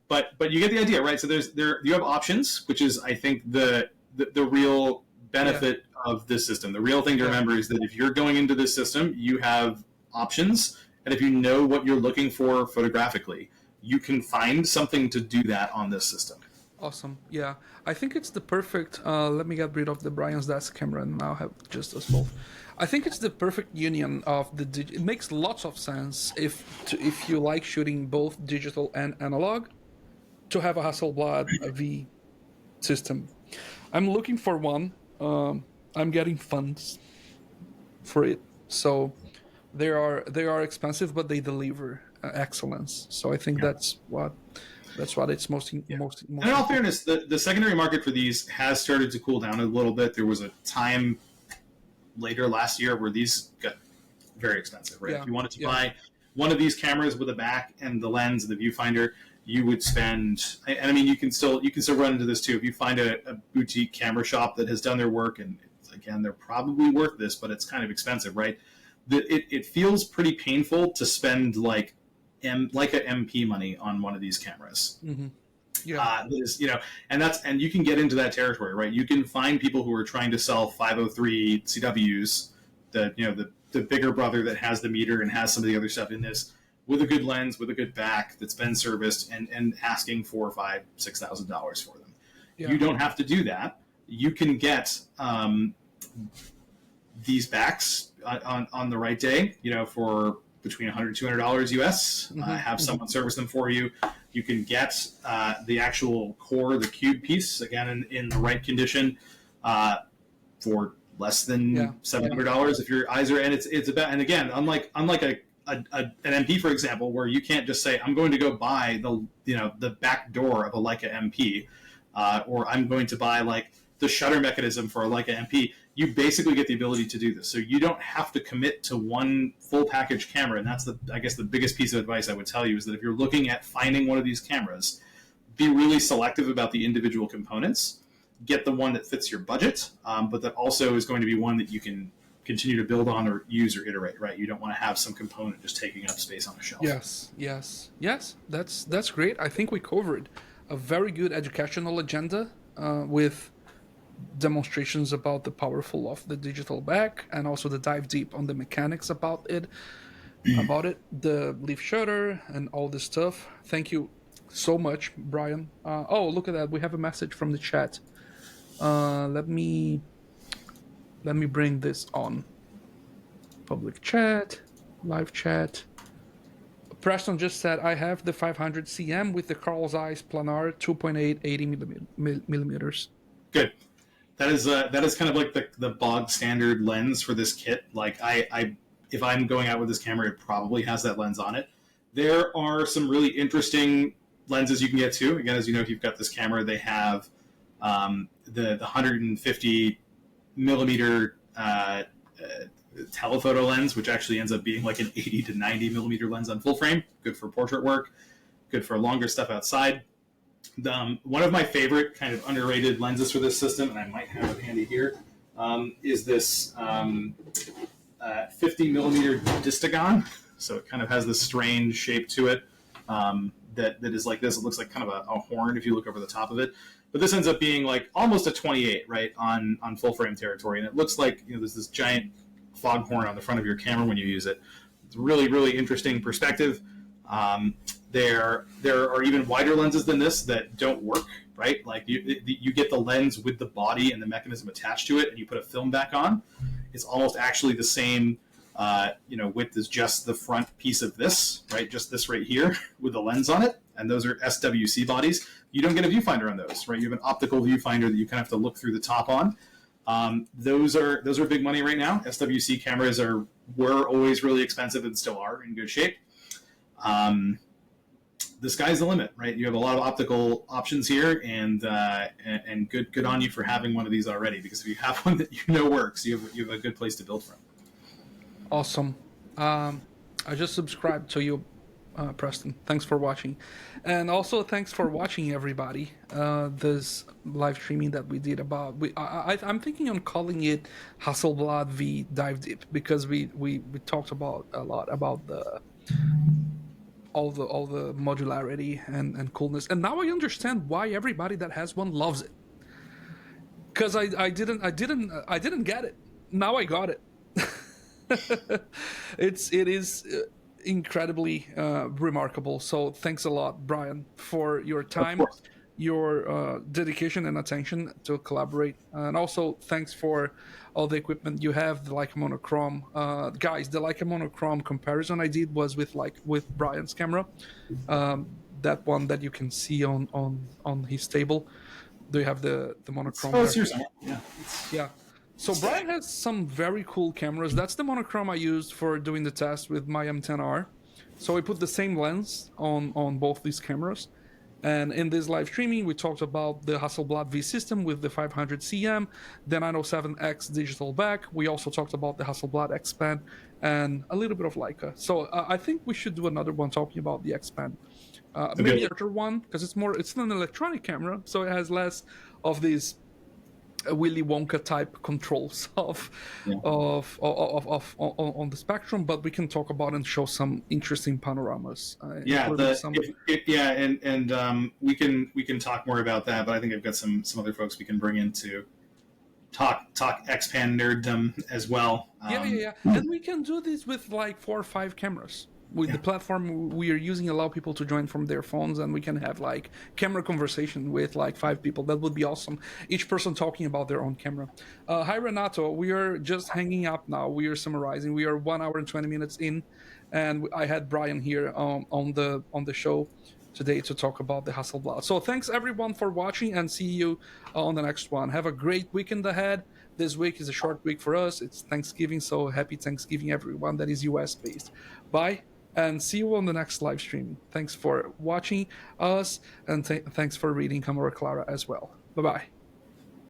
But you get the idea, right? So you have options, which is I think the real benefit of this system. The real thing to remember is that if you're going into this system, you have options, and if you know what you're looking for photographically, you can find something to do that on this system. Awesome. Yeah, I think it's the perfect. Let me get rid of the Brian's desk camera and now have just us both. I think it's the perfect union of the. It makes lots of sense if you like shooting both digital and analog, to have a Hasselblad V-System. I'm looking for one. I'm getting funds for it, so they are expensive, but they deliver excellence. So I think that's what it's most. And in all fairness, the secondary market for these has started to cool down a little bit. There was a time later last year where these got very expensive, right? If you wanted to buy one of these cameras with a back and the lens and the viewfinder, you would spend, and I mean, you can still run into this too. If you find a boutique camera shop that has done their work, and again, they're probably worth this, but it's kind of expensive, right? It feels pretty painful to spend like a MP money on one of these cameras. Yeah, and you can get into that territory, right? You can find people who are trying to sell 503 CWs, the bigger brother that has the meter and has some of the other stuff in this, with a good lens, with a good back that's been serviced, and asking $4,000, $5,000, $6,000 for them. Yeah. You don't have to do that. You can get these backs on the right day, for between $100 and $200 US. Have someone service them for you. You can get the actual core, the cube piece, again in the right condition, for less Yeah. than $700 if your eyes are. And it's about, and again, unlike an MP, for example, where you can't just say I'm going to go buy the back door of a Leica MP, or I'm going to buy like the shutter mechanism for a Leica MP. You basically get the ability to do this, so you don't have to commit to one full package camera. And that's I guess the biggest piece of advice I would tell you is that if you're looking at finding one of these cameras, be really selective about the individual components. Get the one that fits your budget, but that also is going to be one that you can continue to build on or use or iterate. Right? You don't want to have some component just taking up space on a shelf. Yes. That's great. I think we covered a very good educational agenda with demonstrations about the powerful of the digital back, and also the dive deep on the mechanics about it, the leaf shutter and all this stuff. Thank you so much, Brian. Oh, look at that, we have a message from the chat. Let me bring this on public chat, live chat. Preston just said, I have the 500 cm with the Carl Zeiss planar 2.8 80 millimeters. Good. That is kind of like the bog standard lens for this kit. Like I if I'm going out with this camera, it probably has that lens on it. There are some really interesting lenses you can get too. Again, as you know, if you've got this camera, they have the 150 millimeter telephoto lens, which actually ends up being like an 80 to 90 millimeter lens on full frame. Good for portrait work, good for longer stuff outside. One of my favorite kind of underrated lenses for this system, and I might have it handy here, is this 50 millimeter distagon. So it kind of has this strange shape to it that is like this. It looks like kind of a horn if you look over the top of it. But this ends up being like almost a 28, right, on full frame territory. And it looks like there's this giant foghorn on the front of your camera when you use it. It's a really, really interesting perspective. There are even wider lenses than this that don't work, right? Like you get the lens with the body and the mechanism attached to it, and you put a film back on. It's almost actually the same, width as just the front piece of this, right? Just this right here with the lens on it, and those are SWC bodies. You don't get a viewfinder on those, right? You have an optical viewfinder that you kind of have to look through the top on. Those are big money right now. SWC cameras were always really expensive and still are in good shape. The sky's the limit, right? You have a lot of optical options here, and good on you for having one of these already. Because if you have one that works, you have a good place to build from. Awesome. I just subscribed to you, Preston. Thanks for watching, and also thanks for watching, everybody. This live streaming that we did about I'm thinking on calling it Hasselblad V Dive Deep, because we talked about a lot about the all the modularity and coolness, and now I understand why everybody that has one loves it. Because I didn't get it. Now I got it. It is incredibly remarkable. So thanks a lot, Brian, for your time, your dedication and attention to collaborate, and also thanks for all the equipment you have. The Leica monochrome, guys, the Leica monochrome comparison I did was with Brian's camera, that one that you can see on his table. Do you have the monochrome? Oh, seriously, yeah. So Brian has some very cool cameras. That's the monochrome I used for doing the test with my M10R. So I put the same lens on both these cameras. And in this live streaming, we talked about the Hasselblad V-System with the 500 cm, the 907X digital back. We also talked about the Hasselblad X-Pen and a little bit of Leica. So I think we should do another one talking about the X-Pen. Maybe a larger one, because it's an electronic camera, so it has less of these Willy Wonka type controls on the spectrum, but we can talk about and show some interesting panoramas. We can talk more about that. But I think I've got some other folks we can bring in to talk X-Pan nerddom as well. And we can do this with like 4 or 5 cameras. With the platform we are using, allow people to join from their phones, and we can have like camera conversation with like 5 people. That would be awesome. Each person talking about their own camera. Hi Renato, we are just hanging up now. We are summarizing. We are 1 hour and 20 minutes in, and I had Brian here on the show. today to talk about the Hasselblad. So thanks everyone for watching, and see you on the next one. Have a great weekend ahead. This week is a short week for us. It's Thanksgiving, so happy Thanksgiving everyone that is US based. Bye, and see you on the next live streaming. Thanks for watching us, and thanks for reading Camora Clara as well. Bye bye.